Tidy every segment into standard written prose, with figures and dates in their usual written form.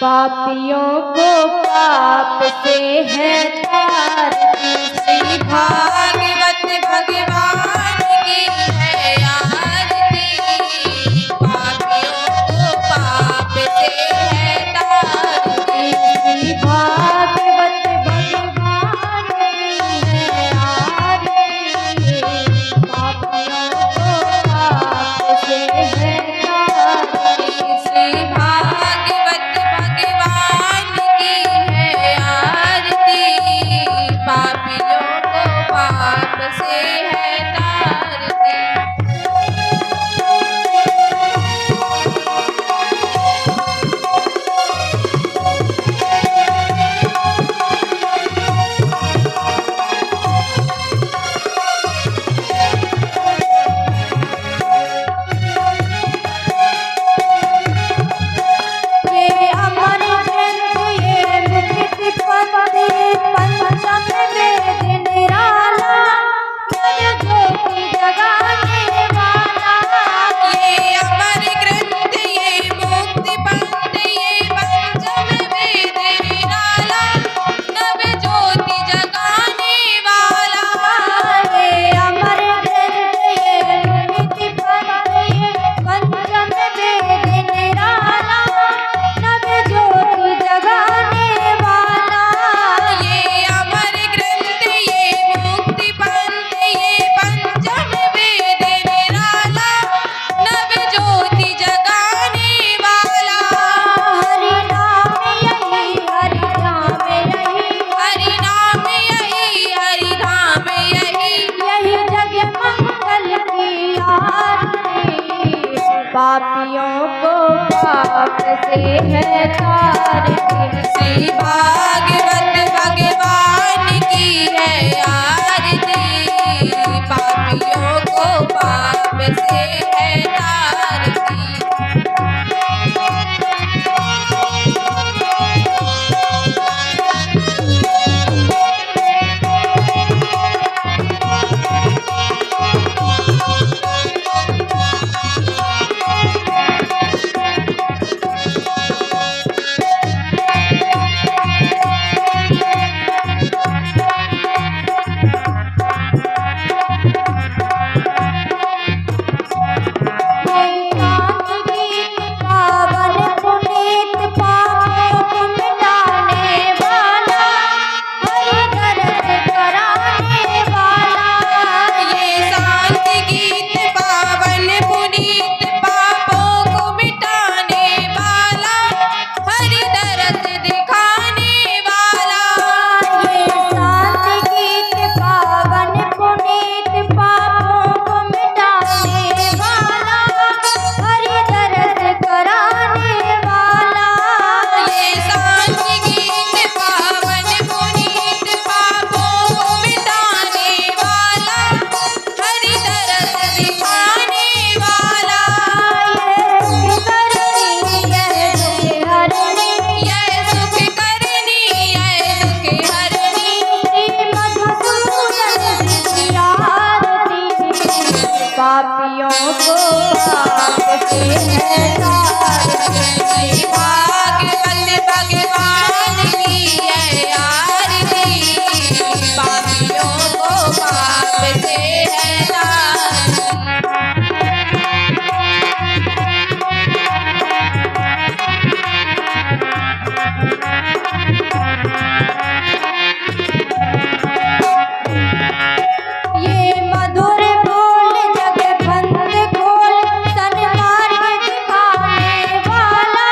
पापियों को पाप से है तारती। श्री भागवत भगवान की है आरती। पापियों को पाप से है तारती। श्री भागवत भगवान की है आरती। पापियों को पाप से है तारती। श्री भागवत भगवान की है आरती। पापियों को पाप से है तारती। ये अमर ग्रंथ ये मुक्ति पथ पंचम वेद निराला। नव ज्योति जगाने वाला। ये अमर ग्रंथ ये मुक्ति पंथ ये पंचम वेद निराला। नव ज्योति जगाने वाला। ये अमर ग्रंथ ये मुक्ति पथ ये पंचम वेद निराला। नव ज्योति जगाने वाला। ये अमर ग्रंथ ये मुक्ति पंथ ये पंचम वेद निराला। नव ज्योति जगाने वाला। हरि नाम यही हरि नाम यही। हरि नाम यही हरि धाम यही। यही जग मंगल की आरती। पापियों को पाप से है तारती। श्री भागवत भगवान की है आरती। पापियों को पाप से है तारती। शांत गीत पावन पुनीत पापों को मिटाने वाला। हरि दर्द कराने वाला। ये शांत गीत पावन पुनीत पापों को मिटाने वाला। हरि दरस दिखाने वाला। ये शांत गीत पावन पुनीत पापों को मिटाने वाला। हरि दर्द कराने वाला। ये शांत गीत पावन पुनीत पापों को मिटाने वाला। हरि दरस दिखाने वाला। यह सुख करनी यह दुख हरनी। यह सुख करनी यह दुख हरनी। श्री मधुसूदन की आरती। पापियों को पाप से है तारती। श्री भागवत भगवान की है आरती। पापियों को पाप से है तारती। ये मधुर बोल जग बंद खोल सन्मार्ग दिखाने वाला।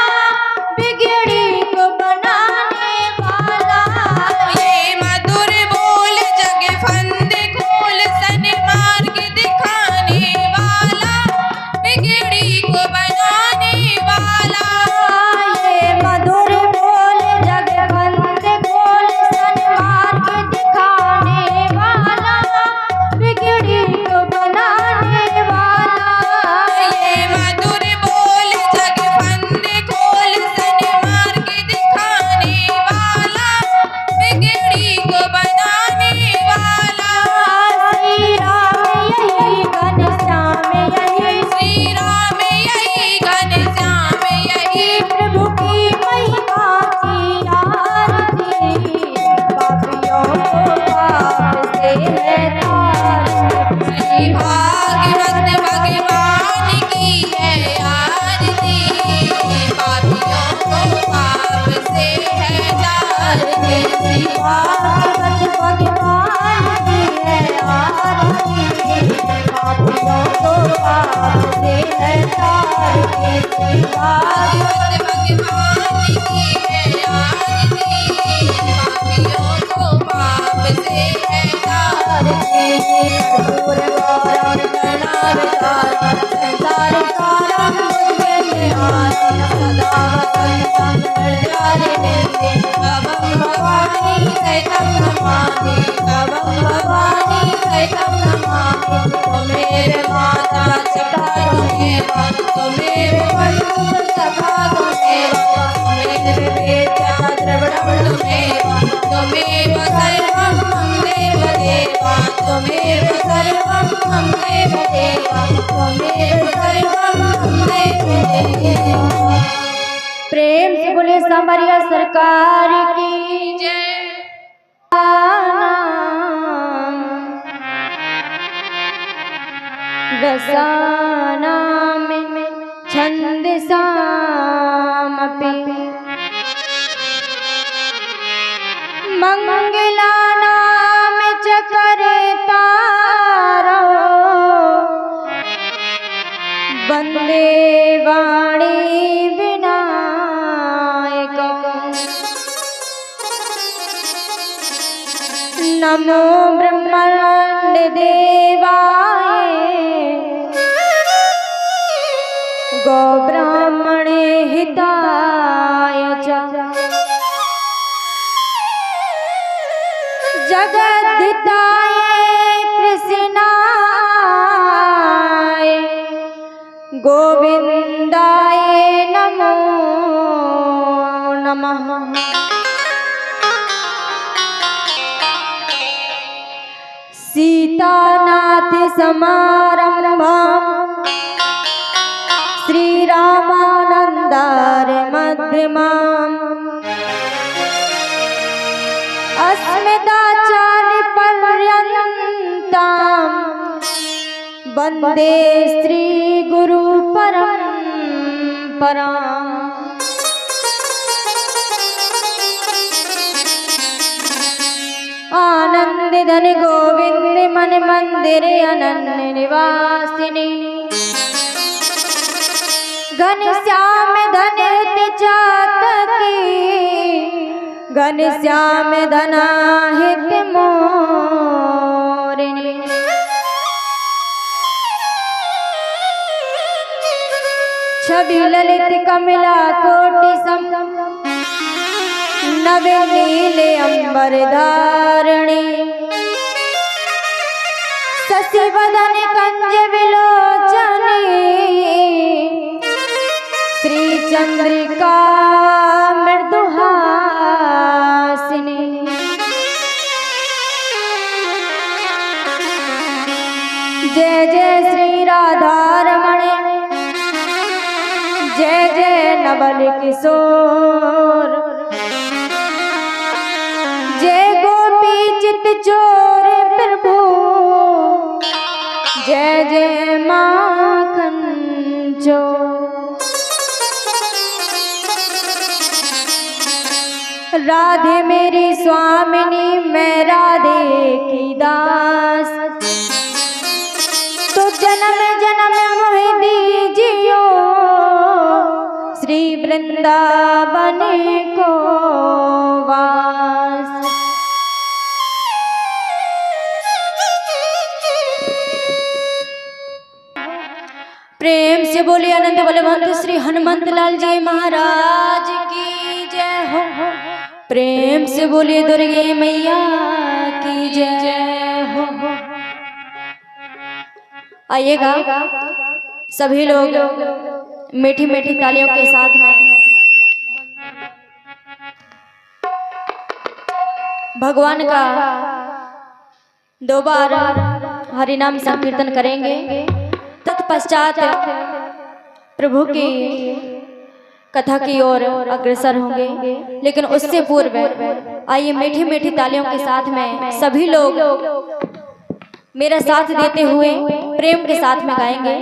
से है तार के श्रीवास भगवान की है आरती, पापियों को पाप से है तार के। कर्पूर गौरम करुणावतारम संसार सारम बुद्धि निवारम सदा वसंतम हृदयारविंदे कवं भवानी सहितं नमामि, कवं भवानी सहितं नमामि। त्वमेव माता च त्वमेव बन्धुः सखा त्वमेव, त्वमेव वेद्या द्रविणं त्वमेव सर्वं मम देव देवा, त्वमेव सर्वं मम देव देवा, त्वमेव सर्वं मम देव देवा। प्रेम से बोले सांवरिया सरकार की जय। रसाना में छंद सामपि मंगलाना में चकरे तारो वंदे वाणी विनायक नमो ब्रह्मांड देवाय गो ब्राह्मणे हिताय च जगद्धिताय कृष्णाय गोविंदाय नमो नमः। सीतानाथ समारंभम् श्रीरामानन्दार्य मध्यमाम् अस्मदाचार्यपर्यन्ताम् वन्दे श्रीगुरुपरम्पराम्। आनंद धन गोविंद मन मंदिर अनन्य निवासिनी घनश्याम धन चातकी घनश्याम धनाहित मोरिणी। छवि ललित कमला कोटि सम नव नील अंबर धारणी शशि वदन कंज विलोचनी श्री चंद्रिका मृदुहासिनी। जय जय श्री राधा रमण जय जय नवल किशोर जय गोपी चित चोर प्रभु जय जय माखन चोर। राधे मेरी स्वामिनी मैं राधे की दास तो जन्म जन्म मोहि दीजियो श्री वृंदावन को वास। प्रेम से बोले आनंद बलवंत श्री हनुमंत लाल जी महाराज की जय हो। प्रेम से बोलिए दुर्गे मैया की जय हो। आइएगा सभी लोग मीठी मीठी तालियों के साथ में भगवान का 2 बार हरिनाम संकीर्तन करेंगे। तत्पश्चात प्रभु की कथा की ओर अग्रसर होंगे, लेकिन उससे पूर्व आइए मीठी मीठी तालियों के साथ में सभी लोग मेरा साथ देते हुए प्रेम के साथ में गाएंगे।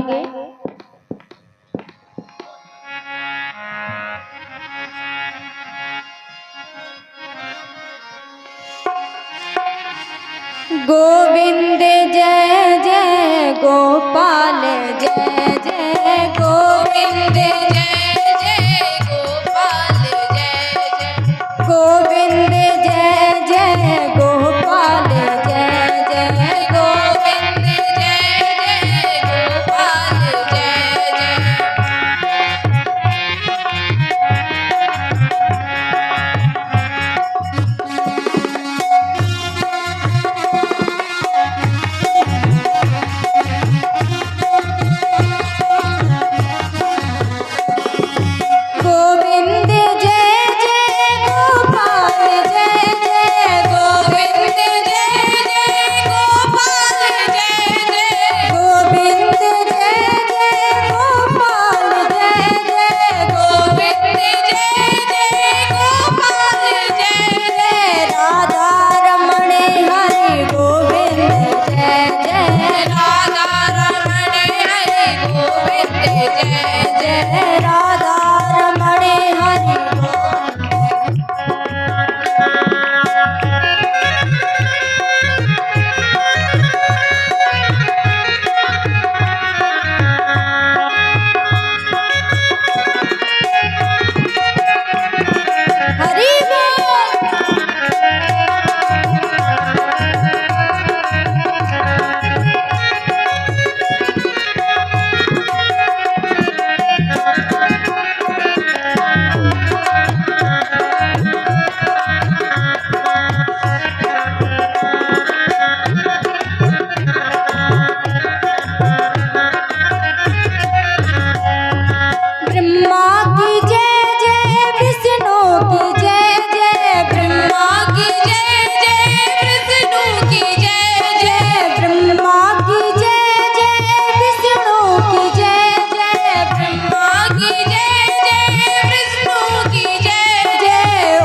गोविंद जय जय गोपाल जय जय गोविंद जय जय गोपाल जय जय गोविंद जय जय गोपाल जय जय गोविंद जय जय गोपाल जय जय गोविंद जय जय गोपाल जय जय गोविंद जय जय गोपाल जय जय गोविंद जय जय गोपाल जय जय गोविंद जय जय गोपाल जय जय राधा रमण हरि गोविंद जय जय राधा रमण हरि गोविंद जय जय राधा रमण हरि हरि बोल ब्रह्मा की जय जय विष्णु की जय जय ब्रह्मा की जय जय विष्णु की जय जय ब्रह्मा की जय जय विष्णु की जय जय ब्रह्मा की जय जय विष्णु की जय जय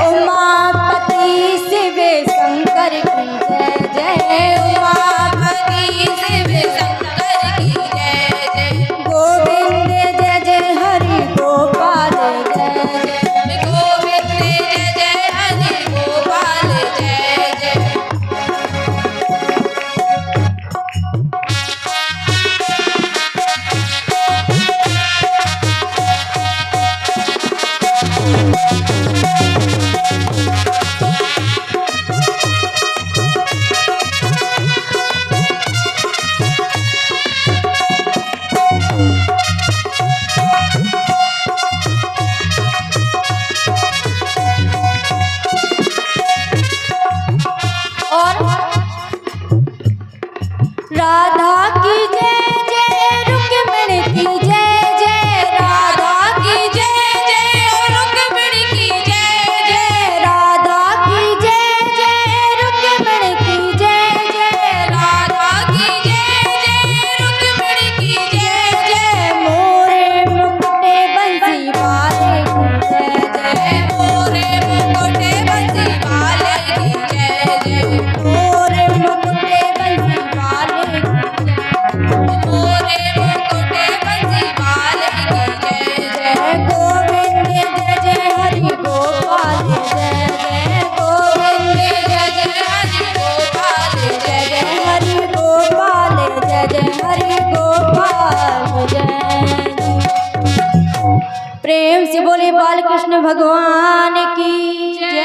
उमापति शिव शंकर की जय जय उमापति शिव शंकर की जय जय गोविंद जय जय हरि गोपाल जय जय गोविंद जय जय हरि गोपाल जय जय और राधा की जय जय रुक्मिणी की जय जय राधा की जय जय रुक्मिणी की जय जय राधा की जय जय रुक्मिणी की जय जय राधा की जय जय रुक्मिणी की जय जय मोरे मुकुटे बंसी वाले की जय जय मोरे मुकुटे बंसी वाले की जय जय मोरे मुकुटे बंसी वाले की जय मोरे मुकुटे बंसी वाले की जय जय जय गोविंद जय जय हरि गोपाल जय जय गोविंद जय जय हरि गोपाल जय जय हरि गोपाल जय जय हरि गोपाल जय प्रेम से बोले बाल कृष्ण भगवान की जय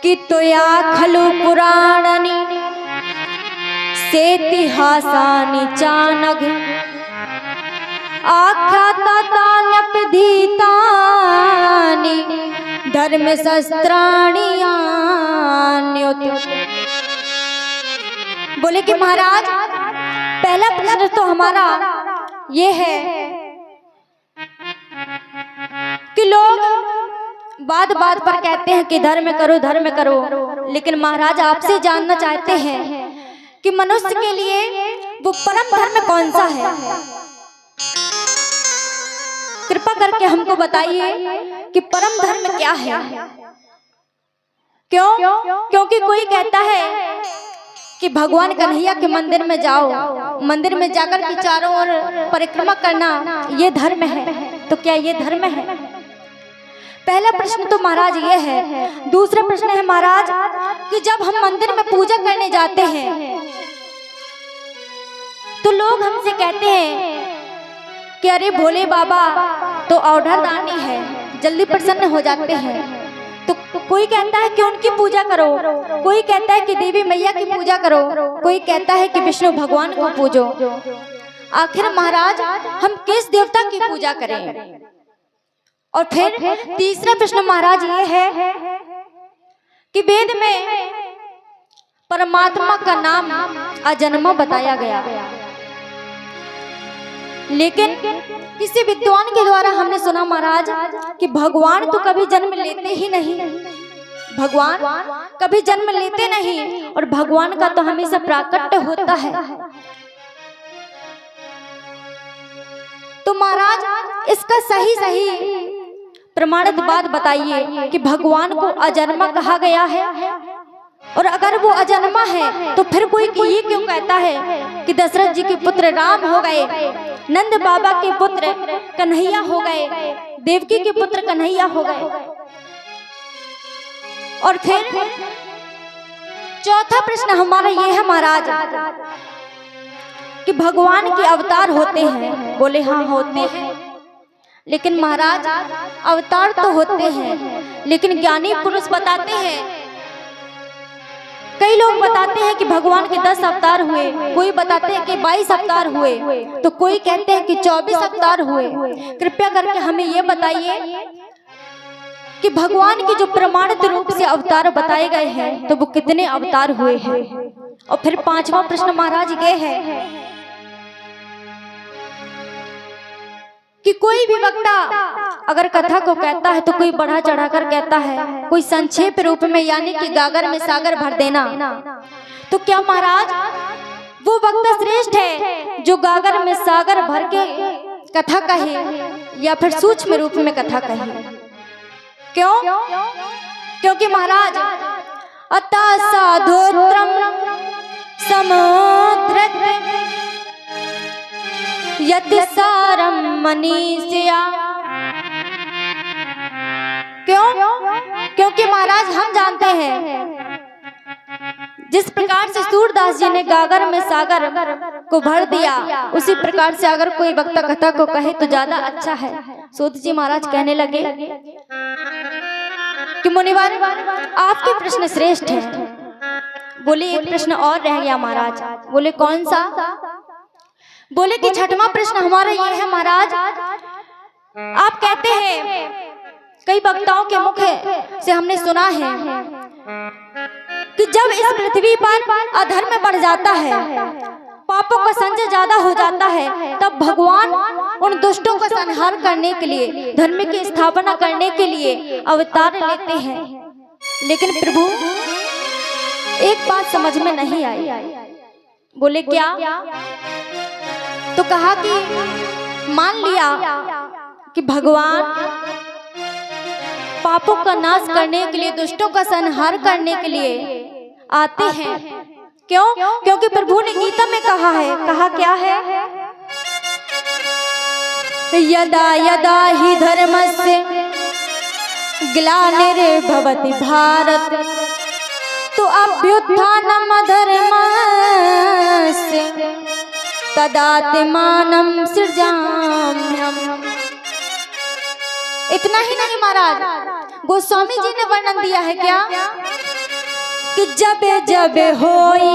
कि तोया खलु पुराणनि सेतिहासानि चानघ आख्याता तान्यपधीतानि धर्मशस्त्राणि यान्योत। बोले कि महाराज पहला प्रश्न तो हमारा ये है कि लोग बात बात पर कहते हैं कि धर्म करो, लेकिन महाराज आपसे जानना चाहते हैं कि मनुष्य के लिए वो परम धर्म कौन सा है। कृपा करके हमको बताइए कि परम धर्म क्या है। क्यों? क्योंकि कोई कहता है कि भगवान कन्हैया के मंदिर में जाओ, मंदिर में जाकर के चारों ओर परिक्रमा करना ये धर्म है। तो क्या ये धर्म है? पहला प्रश्न तो महाराज ये है। दूसरा प्रश्न है महाराज कि जब हम मंदिर में पूजा करने जाते हैं तो लोग हमसे कहते हैं कि अरे भोले बाबा तो ऑर्डर दानी है, जल्दी प्रसन्न हो जाते हैं। तो कोई कहता है कि उनकी पूजा करो, कोई कहता है कि देवी मैया की पूजा करो, कोई कहता है कि विष्णु भगवान को पूजो। आखिर महाराज हम किस देवता की पूजा करें? और फिर तीसरा प्रश्न महाराज ये है कि वेद में परमात्मा का नाम अजन्मा बताया गया, लेकिन किसी विद्वान के द्वारा हमने सुना महाराज कि भगवान तो कभी जन्म लेते ही नहीं, भगवान कभी जन्म लेते नहीं और भगवान का तो हमेशा प्राकट्य होता है। तो महाराज इसका सही प्रमाणित बात बताइए कि भगवान को अजन्मा कहा गया है, और अगर वो अजन्मा है तो फिर कोई ये क्यों कहता है कि दशरथ जी के पुत्र राम हो गए, नंद बाबा के पुत्र कन्हैया हो गए, देवकी के पुत्र कन्हैया हो गए। और फिर चौथा प्रश्न हमारा ये है महाराज कि भगवान के अवतार होते हैं। बोले हाँ होते हैं, लेकिन महाराज अवतार तो होते हैं, लेकिन ज्ञानी पुरुष बताते हैं, कई लोग बताते हैं कि भगवान के 10 अवतार हुए, कोई बताते हैं कि 22 अवतार हुए, तो कोई कहते हैं कि 24 अवतार हुए। कृपया करके हमें ये बताइए कि भगवान के जो प्रमाणित रूप से अवतार बताए गए हैं तो वो कितने अवतार हुए हैं। और फिर पांचवा प्रश्न महाराज ये है कि कोई भी वक्ता अगर कथा को कहता है तो कोई बढ़ा चढ़ाकर कहता है, कोई संक्षेप रूप में यानी कि गागर में सागर भर देना। तो क्या महाराज वो वक्ता श्रेष्ठ है जो गागर में सागर भर के कथा कहे या फिर सूक्ष्म रूप में कथा कहे? क्यों? क्योंकि महाराज अतः साधोत्रम समुद्रत यतिसारम मनीषया। क्यों? क्योंकि महाराज हम जानते हैं जिस प्रकार से सूरदास जी ने गागर में सागर को भर दिया, उसी प्रकार से अगर कोई वक्ता कथा को कहे तो ज्यादा अच्छा है। सूत जी महाराज कहने लगे कि मुनिवर आपके प्रश्न श्रेष्ठ है। बोले एक प्रश्न और रह गया महाराज। बोले कौन सा? बोले कि छठवां प्रश्न हमारा ये है महाराज, आप कहते हैं कई वक्ताओं के मुख से हमने सुना है कि जब इस पृथ्वी पर अधर्म बढ़ जाता है, पापों का संचय ज्यादा हो जाता है, तब भगवान उन दुष्टों का संहार करने के लिए, धर्म की स्थापना करने के लिए अवतार लेते हैं। लेकिन प्रभु एक बात समझ में नहीं आई। बोले क्या? तो कहा कि मान लिया कि भगवान पापों का नाश करने के लिए, दुष्टों का संहार करने के लिए आते हैं। क्यों? क्योंकि प्रभु ने गीता में कहा है। कहा क्या है? यदा यदा हि धर्मस्य ग्लानिर्भवति भारत तो अभ्युत्थानम् अधर्मस्य तदात्मानं सृजाम्यहम्। इतना ही नहीं महाराज, गोस्वामी जी ने वर्णन दिया है क्या कि जब जब होई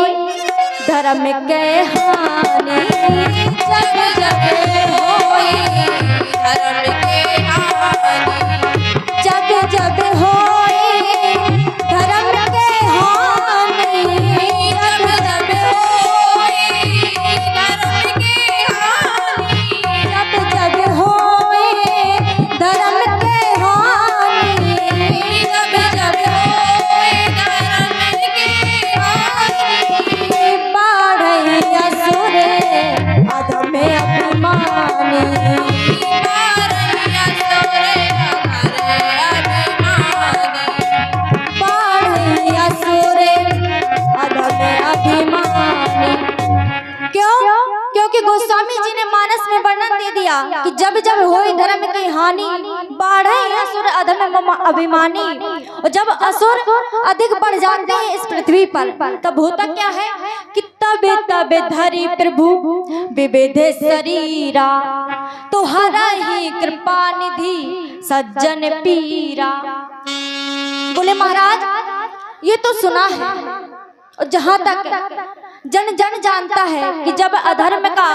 धर्म के हानि, जब जब होई धर्म के हानि, जब जब होई धर्म के हानि, जब जब होई धर्म के हानि, जब जब होई धर्म के हानि, जब जब होई धर्म के हानि, बाढ़ई असुर अधम अभिमानी, बारैया सोरे हमारे अभिमानी, बाढ़ई असुर अधम अभिमानी। क्यों? क्योंकि गोस्वामी जी ने मानस में वर्णन दे दिया कि जब जब होई धर्म की हानि, बाढ़ई असुर अधम अभिमानी। और जब असुर अधिक बढ़ जाते हैं इस पृथ्वी पर, तब होता क्या है कि तबे तबे धरी प्रभु विविध शरीरा, तुहरा ही कृपा निधि सज्जन पीरा। बोले महाराज ये तो सुना है, और जहाँ तक जन जन जानता है कि जब अधर्म का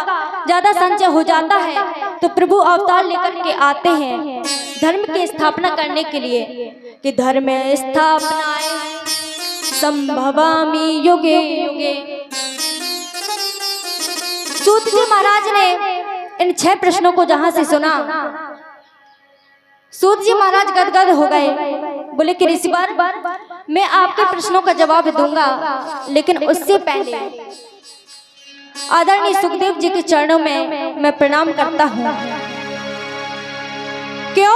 ज्यादा संचय हो जाता है तो प्रभु अवतार लेकर के आते हैं धर्म की स्थापना करने के लिए, कि धर्म स्थापनाए संभवामि युगे युगे। सूत जी महाराज ने इन 6 प्रश्नों को जहां से सुना, सूत जी महाराज गदगद हो गए। बोले कि ऋषिवर मैं आपके प्रश्नों का जवाब दूंगा, लेकिन उससे पहले आदरणीय सुखदेव जी के चरणों में मैं प्रणाम करता हूँ। क्यों?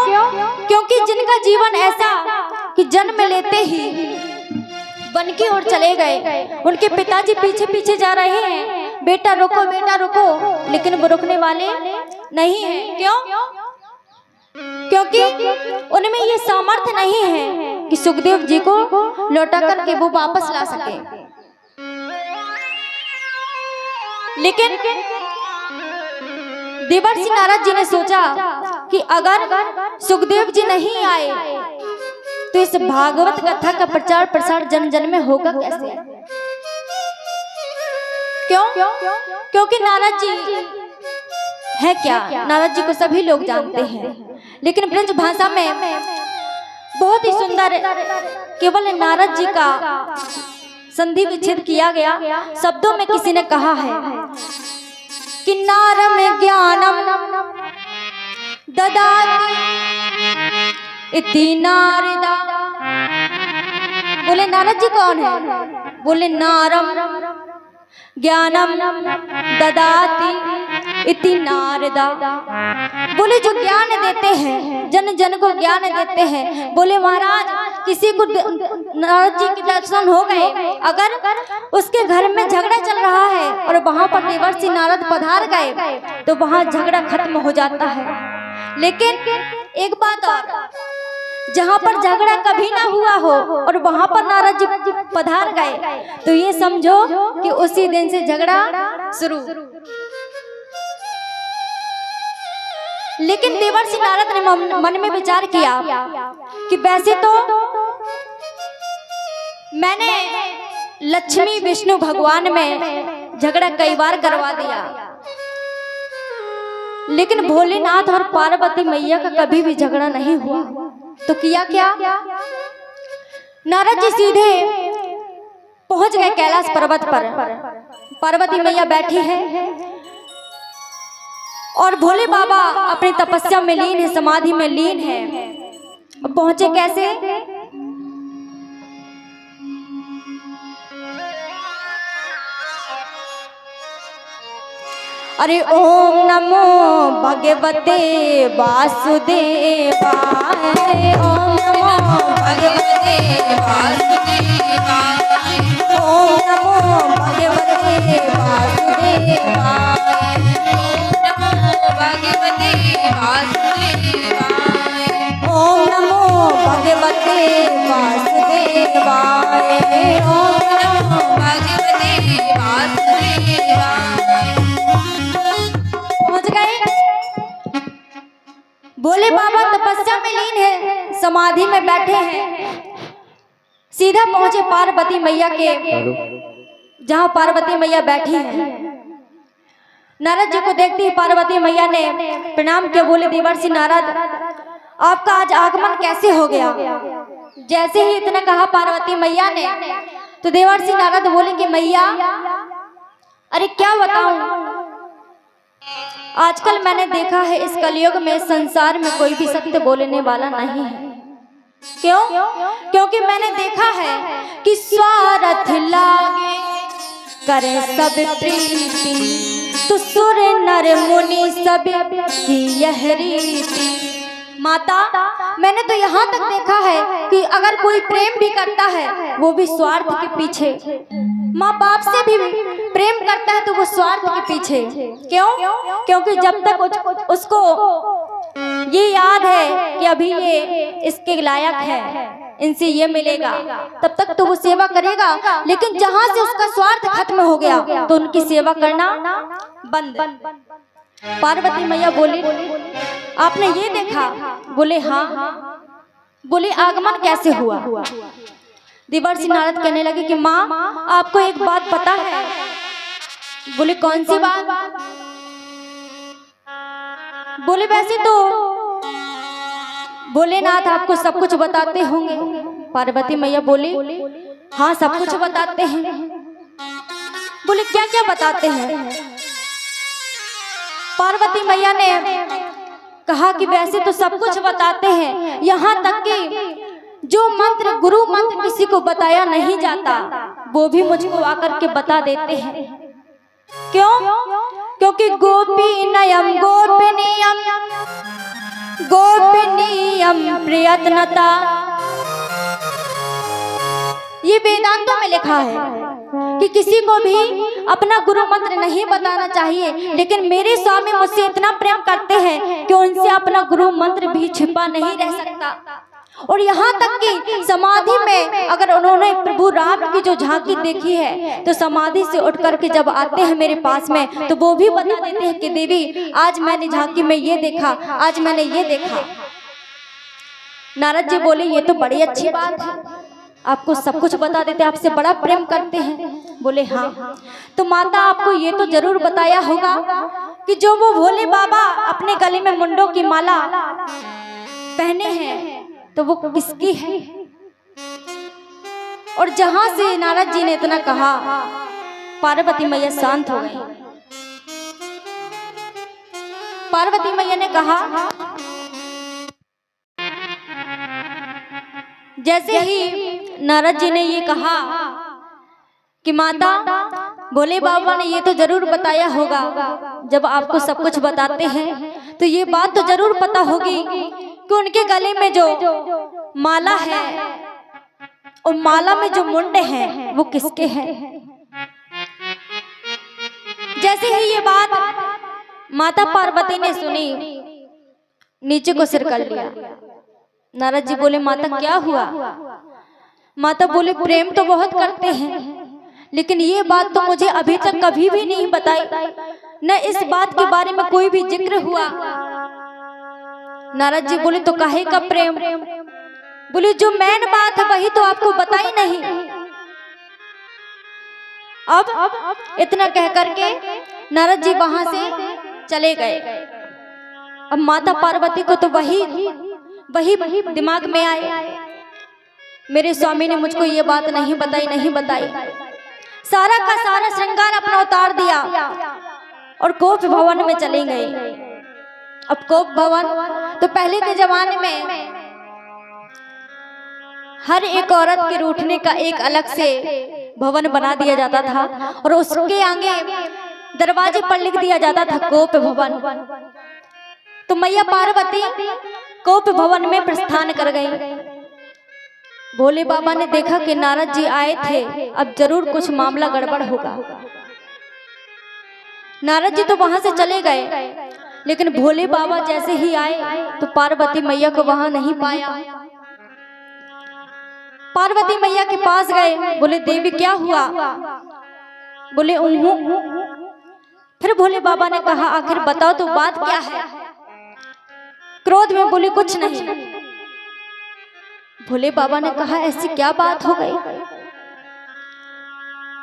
क्योंकि जिनका जीवन ऐसा कि जन्म लेते ही वन की ओर चले गए, उनके पिताजी पीछे पीछे जा रहे हैं, बेटा रुको बेटा रुको, लेकिन वो रुकने वाले नहीं हैं। क्यों? क्योंकि उनमें ये सामर्थ्य नहीं है कि सुखदेव जी को लौटा करके वो वापस ला सके। लेकिन देवर्षि नारद जी ने सोचा कि अगर सुखदेव जी नहीं आए तो इस भागवत कथा का प्रचार प्रसार जन जन में होगा कैसे? क्यों? क्योंकि नारद जी है क्या, नारद जी को सभी लोग जानते हैं, लेकिन ब्रज भाषा में बहुत ही सुंदर केवल नारद जी का संधि विच्छेद किया गया। शब्दों में किसी ने कहा है कि नारम ज्ञानम ददाति इति नारदा। बोले नारद जी कौन है? बोले नारम ज्ञानम ददाति इति नारदा। बोले जो ज्ञान देते हैं, जन जन को ज्ञान देते हैं। बोले महाराज किसी को नारद जी के दर्शन हो गए, अगर उसके घर में झगड़ा चल रहा है और वहां पर देवर्षि नारद पधार गए तो वहां झगड़ा खत्म हो जाता है। लेकिन एक बात और, जहां पर झगड़ा कभी ना हुआ हो और वहां पर नारद जी पधार गए तो ये समझो कि उसी दिन से झगड़ा शुरू। लेकिन देवर्षि नारद ने मन में विचार किया कि वैसे तो मैंने लक्ष्मी विष्णु भगवान में झगड़ा कई बार करवा दिया, लेकिन भोलेनाथ और पार्वती मैया का कभी भी झगड़ा नहीं हुआ। तो किया क्या? नारद जी सीधे पहुंच गए कैलाश पर्वत पर। पार्वती मैया बैठी है और भोले बाबा अपनी तपस्या में लीन है, समाधि में लीन है। पहुंचे कैसे? अरे ओम नमो भगवते वासुदेवाय, ओम नमो भगवते वासुदेवाय, ओम नमो भगवते वासुदेवाय, नमो भगवते वासुदेवाय, ओम नमो भगवते वासुदेवाय, ओम नमो भगवते वासुदेवाय। पहुंच गए। भोले बाबा तपस्या में लीन है, समाधि में बैठे हैं। सीधा पहुंचे पार्वती मैया के, जहां पार्वती मैया बैठी हैं। नारद जी को देखती पार्वती मैया ने प्रणाम किया। बोले देवर्षि नारद आपका आज आगमन कैसे हो गया? जैसे ही इतना कहा पार्वती मैया ने तो देवर्षि नारद बोले कि मैया अरे क्या बताऊं, आजकल मैंने देखा है इस कलयुग में संसार में कोई भी सत्य बोलने वाला नहीं है। क्यों? क्योंकि मैंने देखा है कि स्वार्थ लागे करे सब प्रीति, तो सुर नर मुनि सब की यह रीति। माता मैंने तो यहाँ तक देखा है कि अगर कोई प्रेम भी करता है वो भी स्वार्थ के पीछे, माँ बाप से भी प्रेम करता है तो वो स्वार्थ के पीछे। क्यों? क्योंकि जब तक उसको ये याद है कि अभी ये इसके लायक है, इनसे ये मिलेगा, तब तक तो वो सेवा करेगा। लेकिन जहां से उसका स्वार्थ खत्म हो गया तो उनकी सेवा करना बंद। पार्वती मैया बोली, आपने ये देखा? बोले हाँ। बोले आगमन कैसे हुआ? देवर्षि नारद कहने लगे कि माँ आपको एक बात पता है? बोले कौन सी बात? बोले वैसे तो भोलेनाथ आपको सब कुछ बताते होंगे। पार्वती मैया बोली हाँ सब कुछ बताते हैं। बोले क्या क्या बताते हैं? पार्वती मैया ने कहा कि वैसे तो सब कुछ बताते हैं, यहाँ तक कि जो मंत्र गुरु मंत्र किसी को बताया नहीं जाता वो भी मुझको आकर के बता देते हैं। क्यों? क्योंकि गोपीनयम गोपनीयम गोपनीयम प्रयत्नता, ये वेदांतों में लिखा है कि किसी को भी अपना गुरु मंत्र नहीं बताना चाहिए। लेकिन मेरे स्वामी मुझसे इतना प्रेम करते हैं कि उनसे अपना गुरु मंत्र भी छिपा नहीं रह सकता। और यहाँ तक कि समाधि में अगर उन्होंने प्रभु राम की जो झांकी देखी है तो समाधि से उठ करके जब आते हैं मेरे पास में तो वो भी बता देते हैं कि देवी आज मैंने झांकी में ये देखा, आज मैंने ये देखा। नारद जी बोले ये तो बड़ी अच्छी बात है, आपको सब कुछ बता देते, आपसे बड़ा प्रेम करते हैं। बोले हाँ। तो माता आपको ये तो जरूर बताया होगा कि जो वो भोले बाबा अपने गले में मुंडों की माला पहने हैं तो वो किसकी है? और जहां से नारद जी ने इतना कहा पार्वती मैया शांत हो गई। पार्वती मैया ने कहा, जैसे ही नारद जी ने ये कहा कि माता भोले बाबा ने ये तो जरूर बताया होगा, जब आपको सब कुछ बताते हैं तो ये बात तो जरूर पता होगी कि उनके गले में जो माला है और माला में जो मुंड है वो किसके हैं। जैसे ही ये बात माता पार्वती ने सुनी नीचे को सिर कर लिया। नारद जी बोले माता क्या हुआ? माता बोले प्रेम तो बहुत करते हैं लेकिन ये बात तो मुझे अभी तक कभी भी नहीं बताई, न इस बात के बारे में कोई भी जिक्र हुआ। नारद जी बोले तो काहे का प्रेम? बोले जो मेन बात है वही तो आपको बताई नहीं। अब इतना कह करके नारद जी वहां से चले गए। अब माता पार्वती को तो वही दिमाग में आए, मेरे स्वामी ने मुझको ये बात नहीं बताई। सारा का सारा श्रृंगार अपना उतार दिया और कोप भवन में चले गए। अब कोप भवन तो पहले के जमाने में हर एक औरत के रूठने का एक अलग से भवन बना दिया जाता था और उसके आगे दरवाजे पर लिख दिया जाता था कोप भवन। तो मैया पार्वती कोप भवन में प्रस्थान कर गई। भोले बाबा ने देखा कि नारद जी आए थे, अब जरूर कुछ मामला गड़बड़ होगा। नारद जी तो वहां से चले गए, लेकिन भोले बाबा जैसे ही आए तो पार्वती मैया को वहां नहीं पाया। पार्वती मैया के पास गए, बोले देवी क्या हुआ? बोले उन्हू। फिर भोले बाबा ने कहा आखिर बताओ तो बात क्या है? क्रोध में बोले कुछ नहीं। भोले बाबा ने कहा ऐसी क्या बात हो गई?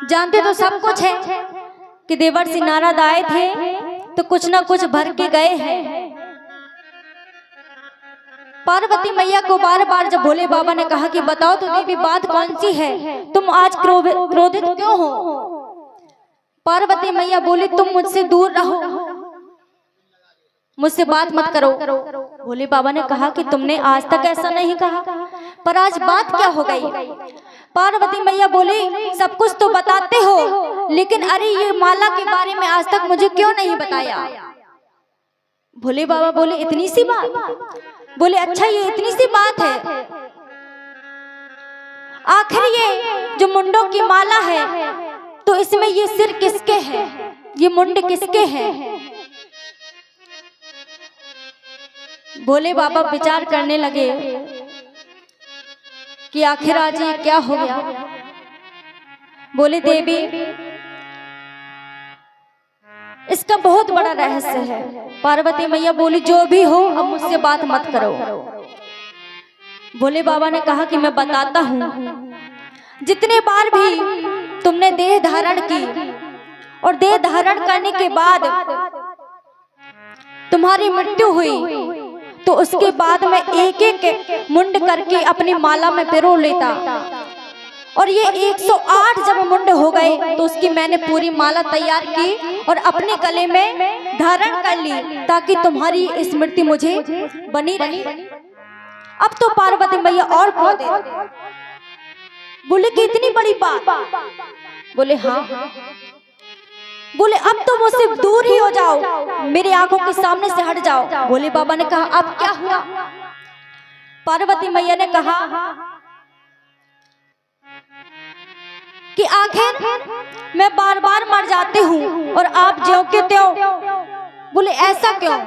जानते तो सब कुछ है कि देवर्षि नारद आए थे तो कुछ ना कुछ भर के गए हैं। पार्वती मैया को बार बार जब भोले बाबा ने कहा कि बताओ तो देवी बात कौन सी है, तुम आज क्रोधित क्यों हो? पार्वती मैया बोली तुम मुझसे दूर रहो, मुझसे बात मत करो। भोले बाबा ने कहा कि तुमने आज तक ऐसा नहीं कहा, पर आज बात क्या हो गई? पार्वती मैया बोली सब कुछ तो बताते हो, लेकिन अरे ये माला के बारे में आज तक मुझे क्यों नहीं बताया? भोले बाबा बोले इतनी सी बात? बोले अच्छा ये इतनी सी बात है? आखिर ये जो मुंडों की माला है तो इसमें ये सिर किसके है, ये मुंड किसके है? भोले बाबा विचार करने लगे कि आखिर आज ये क्या हो गया। बोले देवी, इसका बहुत बड़ा रहस्य है। पार्वती मैया बोली जो भी हो अब मुझसे बात मत करो। भोले बाबा ने कहा कि मैं बताता हूँ। जितने बार भी तुमने देह धारण की और देह धारण करने के बाद तुम्हारी मृत्यु हुई, तो उसके बाद मैं एक एक मुंड करके अपनी माला में पिरो लेता, और ये 108 जब मुंड हो गए तो उसकी मैंने पूरी माला तैयार की और अपने गले में धारण कर ली, ताकि तुम्हारी स्मृति मुझे बनी रहे। अब तो पार्वती मैया और खो दे। बोले कि इतनी बड़ी बात? बोले हाँ। बोले अब तो मुझसे दूर ही हो जाओ, मेरे आंखों के सामने से हट जाओ। भोले बाबा ने कहा अब क्या हुआ? पार्वती मैया ने कहा कि आखिर मैं बार बार मर जाती हूँ और आप ज्यों के त्यों। बोले ऐसा क्यों?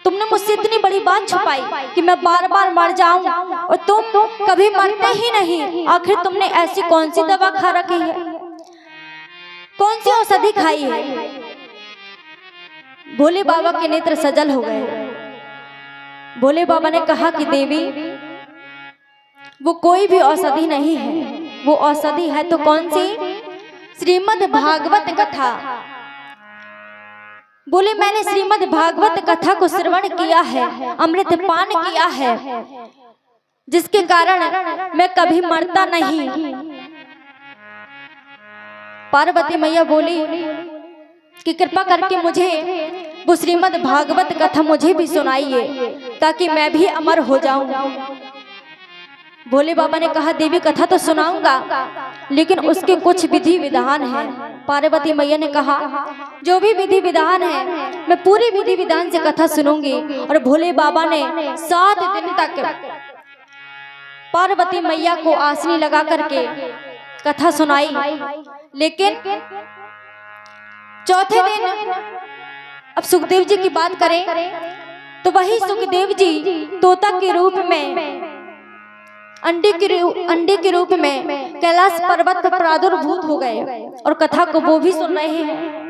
तुमने मुझसे इतनी बड़ी बात छुपाई कि मैं बार बार मर जाऊं और तुम कभी मरते ही नहीं। आखिर तुमने ऐसी कौन सी दवा खा रखी है, कौन सी औषधि खाई है? भोले बाबा के नेत्र सजल हो गए। भोले बाबा ने कहा कि देवी, वो कोई भी औषधि नहीं है, वो औषधि है तो कौन सी? श्रीमद् भागवत कथा। बोले मैंने श्रीमद् भागवत कथा को श्रवण किया है, अमृत पान किया है, जिसके कारण मैं कभी मरता नहीं। पार्वती मैया बोली कि कृपा करके मुझे वो श्रीमद् भागवत कथा मुझे भी सुनाइए, ताकि मैं भी अमर हो जाऊं। भोले बाबा ने कहा देवी कथा तो सुनाऊंगा, लेकिन उसके कुछ विधि विधान है। पार्वती मैया ने कहा जो भी विधि विधान है मैं पूरी विधि विधान से कथा सुनूंगी। और भोले बाबा ने 7 दिन तक पार्वती मैया को आसनी लगा करके कथा सुनाई। लेकिन चौथे दिन अब सुखदेव जी की बात करें तो वही सुखदेव जी तोता के रूप में, अंडे के रूप में कैलाश पर्वत पर प्रादुर्भूत हो गए और कथा को वो भी सुन रहे हैं।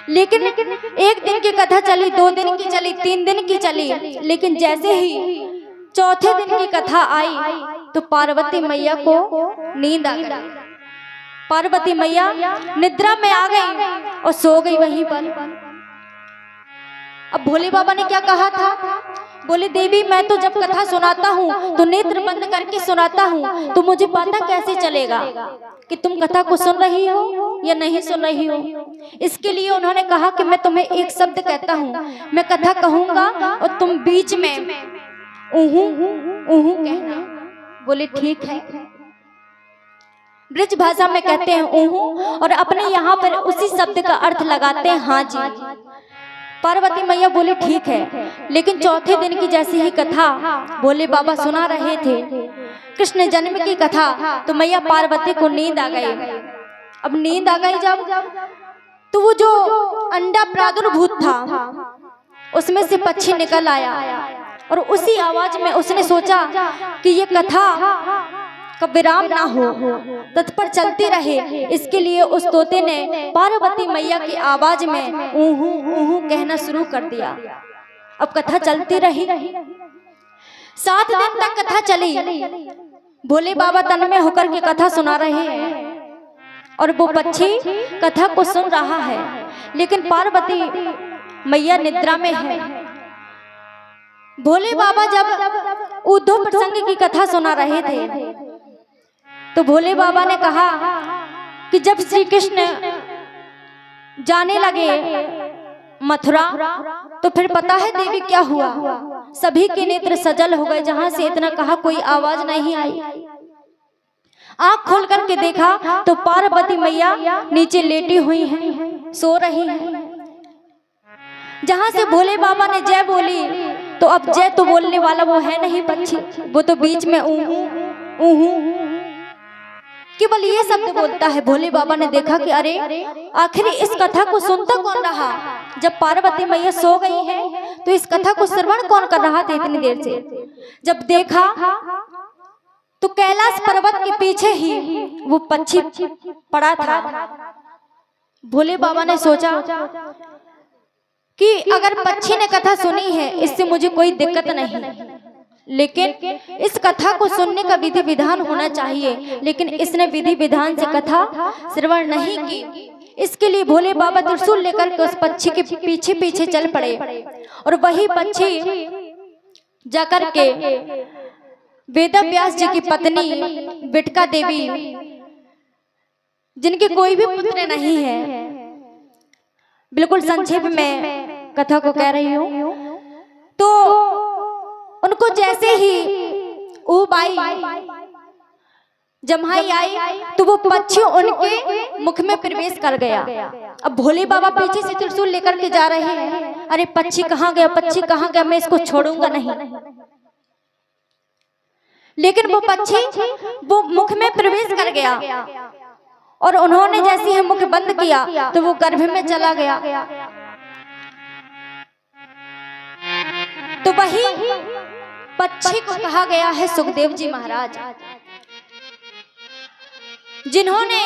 लेकिन एक दिन की कथा चली, 2 दिन की चली, 3 दिन की चली, लेकिन जैसे ही चौथे दिन की कथा आई तो पार्वती मैया को नींद आ गई। पार्वती मैया निद्रा में आ गई और सो गई वहीं पर। अब भोले बाबा ने क्या कहा था? बोले देवी मैं तो जब कथा सुनाता हूँ तो नेत्र बंद करके सुनाता हूँ, तो मुझे पता कैसे चलेगा कि तुम कथा को सुन रही हो या नहीं सुन रही हो? इसके लिए उन्होंने कहा कि मैं तुम्हें एक शब्द कहता हूँ, मैं कथा कहूंगा और तुम बीच में ऊहू ऊहू कहना। बोले ठीक है। ब्रज भाषा में कहते हैं ऊहू, और अपने यहाँ पर उसी शब्द का अर्थ लगाते हैं हाँ जी। पार्वती मैया बोले ठीक है। लेकिन चौथे दिन की जैसी ही कथा भोले बाबा सुना रहे थे, कृष्ण जन्म की कथा, तो मैया पार्वती को नींद आ गई। अब नींद आ गई जब, तो वो जो अंडा प्रादुर्भूत था उसमें से पक्षी निकल आया और उसी आवाज में उसने सोचा कि ये कथा का विराम ना हो, तत्पर चलती रहे। इसके लिए उस तोते ने पार्वती मैया की आवाज में ऊहू ऊहू कहना शुरू कर दिया। अब कथा चलती रही, 7 दिन तक कथा चली। भोले बाबा तन में होकर के कथा सुना रहे हैं और वो पक्षी कथा को सुन रहा है, लेकिन पार्वती मैया निद्रा में है। भोले बाबा जब उद्धव प्रसंग की कथा सुना रहे थे तो भोले बाबा ने कहा कि जब श्री कृष्ण जाने लगे मथुरा तो फिर पता है देवी क्या हुआ? सभी के नेत्र सजल हो गए। जहां से इतना कहा कोई आवाज नहीं आई। आंख खोल करके देखा तो पार्वती मैया नीचे लेटी हुई हैं, सो रही हैं। जहां से भोले बाबा ने जय बोली तो अब जय तो बोलने वाला वो है नहीं पक्षी, वो तो बीच में ऊहू ऊहू केवल ये शब्द बोलता है। भोले बाबा ने देखा कि अरे आखिर इस कथा को सुनता कौन रहा? जब पार्वती मैया सो गई है तो इस कथा को श्रवण कौन कर रहा था इतनी देर से? जब देखा तो कैलाश पर्वत के पीछे ही वो पक्षी पड़ा था। भोले बाबा ने सोचा कि अगर पक्षी ने कथा सुनी है इससे मुझे कोई दिक्कत नहीं, लेकिन इस कथा को सुनने का विधि विधान होना चाहिए, लेकिन इसने विधि विधान से कथा श्रवण नहीं की। इसके लिए भोले बाबा त्रिशूल लेकर के उस पक्षी के पीछे पीछे चल पड़े और वही पक्षी जाकर के वेद व्यास जी की पत्नी बिटका देवी, जिनके कोई भी पुत्र नहीं है, बिल्कुल संक्षेप में कथा को कह रही हूँ, तो उनको जैसे ही ऊब आई, जम्हाई आई, तो वो पक्षी उनके मुख में प्रवेश कर गया। अब भोले बाबा पीछे से त्रिशूल लेकर के जा रहे हैं, अरे पक्षी कहाँ गया, पक्षी कहाँ गया, मैं इसको छोड़ूंगा नहीं। लेकिन वो पक्षी वो मुख में प्रवेश कर गया और उन्होंने जैसे ही मुख बंद किया तो वो गर्भ में चला गया। तो वही पक्षी को कहा गया है सुखदेव जी महाराज, जिन्होंने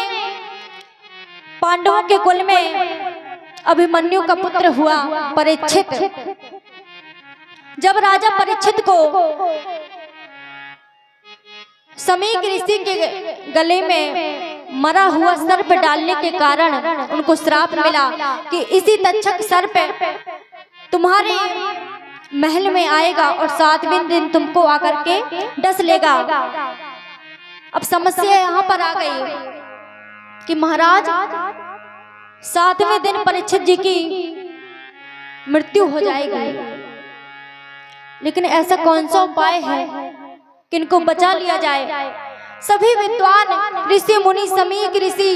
पांडवों के कुल में अभिमन्यु का पुत्र हुआ परीक्षित। जब राजा परीक्षित को समीक ऋषि के गले में मरा हुआ सर्प डालने के कारण उनको श्राप मिला कि इसी तक्षक सर्प तुम्हारे महल में आएगा और 7वें दिन तुमको आकर के डस लेगा। अब समस्या यहाँ पर आ गई कि महाराज 7वें दिन परीक्षित जी की मृत्यु हो जाएगी, लेकिन ऐसा कौन सा उपाय है कि इनको बचा लिया जाए? सभी विद्वान ऋषि मुनि, समीक ऋषि,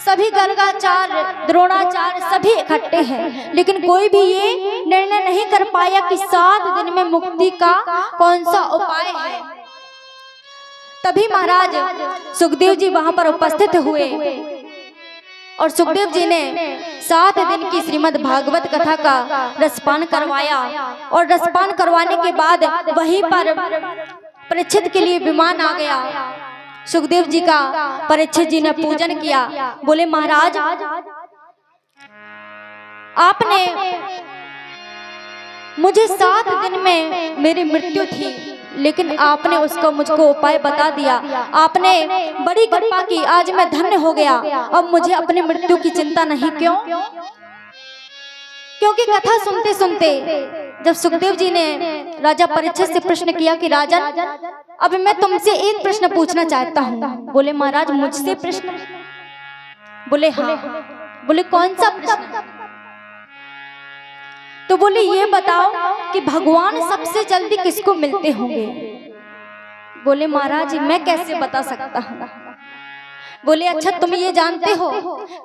सभी गर्गाचार्य, द्रोणाचार्य सभी इकट्ठे हैं, लेकिन कोई भी ये निर्णय नहीं कर पाया कि 7 दिन में मुक्ति का कौन सा उपाय है। तभी महाराज सुखदेव जी वहां पर उपस्थित हुए और सुखदेव जी ने 7 दिन की श्रीमद् भागवत कथा का रसपान करवाया और रसपान करवाने के बाद वहीं पर परीक्षित के लिए विमान आ गया। सुखदेव जी का परीक्षित जी ने पूजन किया, बोले महाराज आपने मुझे 7 दिन में मेरी मृत्यु थी, लेकिन आपने उसका मुझको उपाय बता दिया, आपने बड़ी कृपा की, आज मैं धन्य हो गया, अब मुझे अपनी मृत्यु की चिंता नहीं। क्यों? क्योंकि कथा सुनते सुनते जब सुखदेव जी ने राजा परीक्षित से प्रश्न किया कि राजन अब मैं तुमसे एक प्रश्न पूछना चाहता हूँ। बोले महाराज मुझसे प्रश्न? बोले हाँ। बोले कौन सा प्रश्न? तो बोले ये बताओ कि भगवान सबसे जल्दी किसको मिलते होंगे? बोले महाराज मैं कैसे बता सकता हूँ। बोले अच्छा तुम ये जानते हो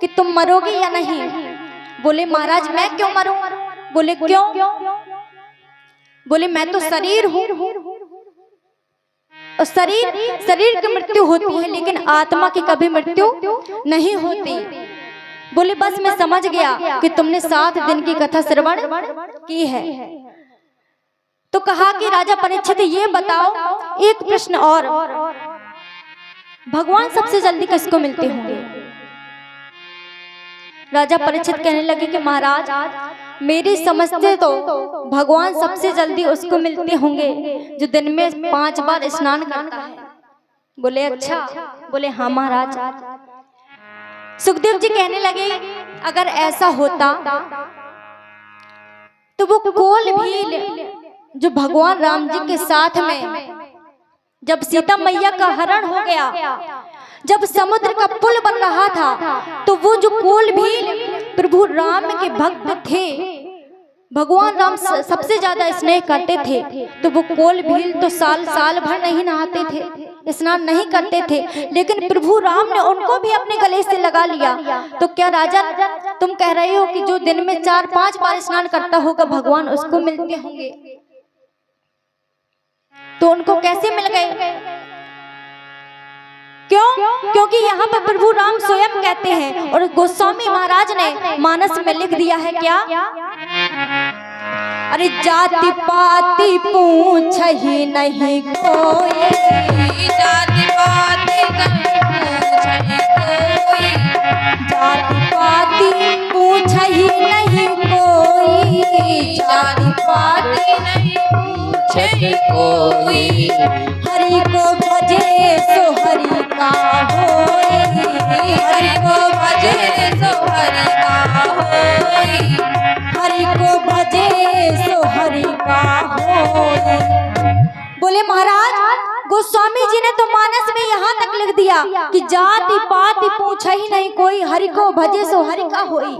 कि तुम मरोगे या नहीं? बोले महाराज मैं क्यों मरूं? बोले क्यों? बोले मैं तो शरीर हूं और शरीर की मृत्यु होती है, लेकिन आत्मा की कभी मृत्यु नहीं होती। बोले बस मैं समझ गया कि तुमने 7 दिन की कथा श्रवण की है। तो कहा कि राजा परीक्षित ये बताओ एक प्रश्न और, भगवान सबसे जल्दी किसको मिलते होंगे? राजा परीक्षित कहने लगे कि महाराज मेरी समझ से तो भगवान सबसे जल्दी उसको मिलते होंगे जो दिन में 5 बार स्नान करता है। बोले अच्छा? बोले हाँ महाराज। सुखदेव जी कहने लगे अगर ऐसा होता तो वो कोल भील जो भगवान राम जी के साथ में जब सीता मैया का हरण हो गया, जब समुद्र का पुल बन रहा था, तो वो जो कोल भील प्रभु राम के भक्त थे, भगवान राम सबसे ज्यादा स्नेह करते थे, तो वो कोल भील तो साल भर नहीं नहाते थे, स्नान नहीं करते थे, लेकिन प्रभु राम ने उनको भी अपने गले से लगा लिया। तो क्या राजा तुम कह रहे हो कि जो दिन में 4-5 बार स्नान करता होगा भगवान उसको मिलते होंगे? तो उनको कैसे मिल गए? क्यों? क्योंकि यहाँ पर प्रभु राम स्वयं कहते हैं और गोस्वामी महाराज ने मानस में लिख दिया है क्या? अरे जाति पाति पूछ ही नहीं कोई, जाति पाति नहीं कोई, जाति पाति पूछ ही नहीं कोई, जाति पाति नहीं पूछे कोई। हरि को भजे सो हरि का होई, हरि को भजे सो हरि का होई, हरि को भजे सो हरि का होई। बोले महाराज गोस्वामी जी ने तो मानस में यहाँ तक लिख दिया कि जाति पाति पूछा ही नहीं कोई, हरि को भजे सो हरि का होई।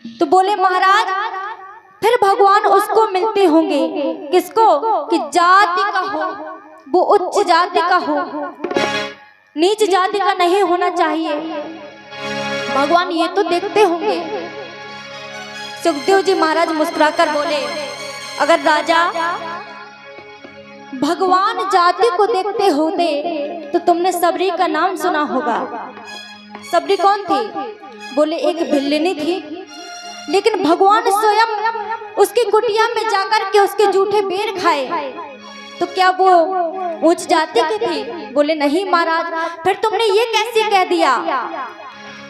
तो बोले महाराज फिर भगवान उसको मिलते होंगे, किसको? कि जाति का हो, वो उच्च जाति का हो, नीच जाति का नहीं होना चाहिए। भगवान ये तो देखते होंगे। सुखदेव जी महाराज मुस्कुराकर बोले, अगर राजा भगवान जाति को देखते होते तो तुमने सबरी का नाम सुना होगा। सबरी कौन थी? बोले एक भिल्लिनी थी, लेकिन भगवान स्वयं उसकी कुटिया में जाकर के उसके जूठे बेर खाए, तो क्या वो उच्च जाति की थी? बोले नहीं महाराज। फिर तुमने ये कैसे कह दिया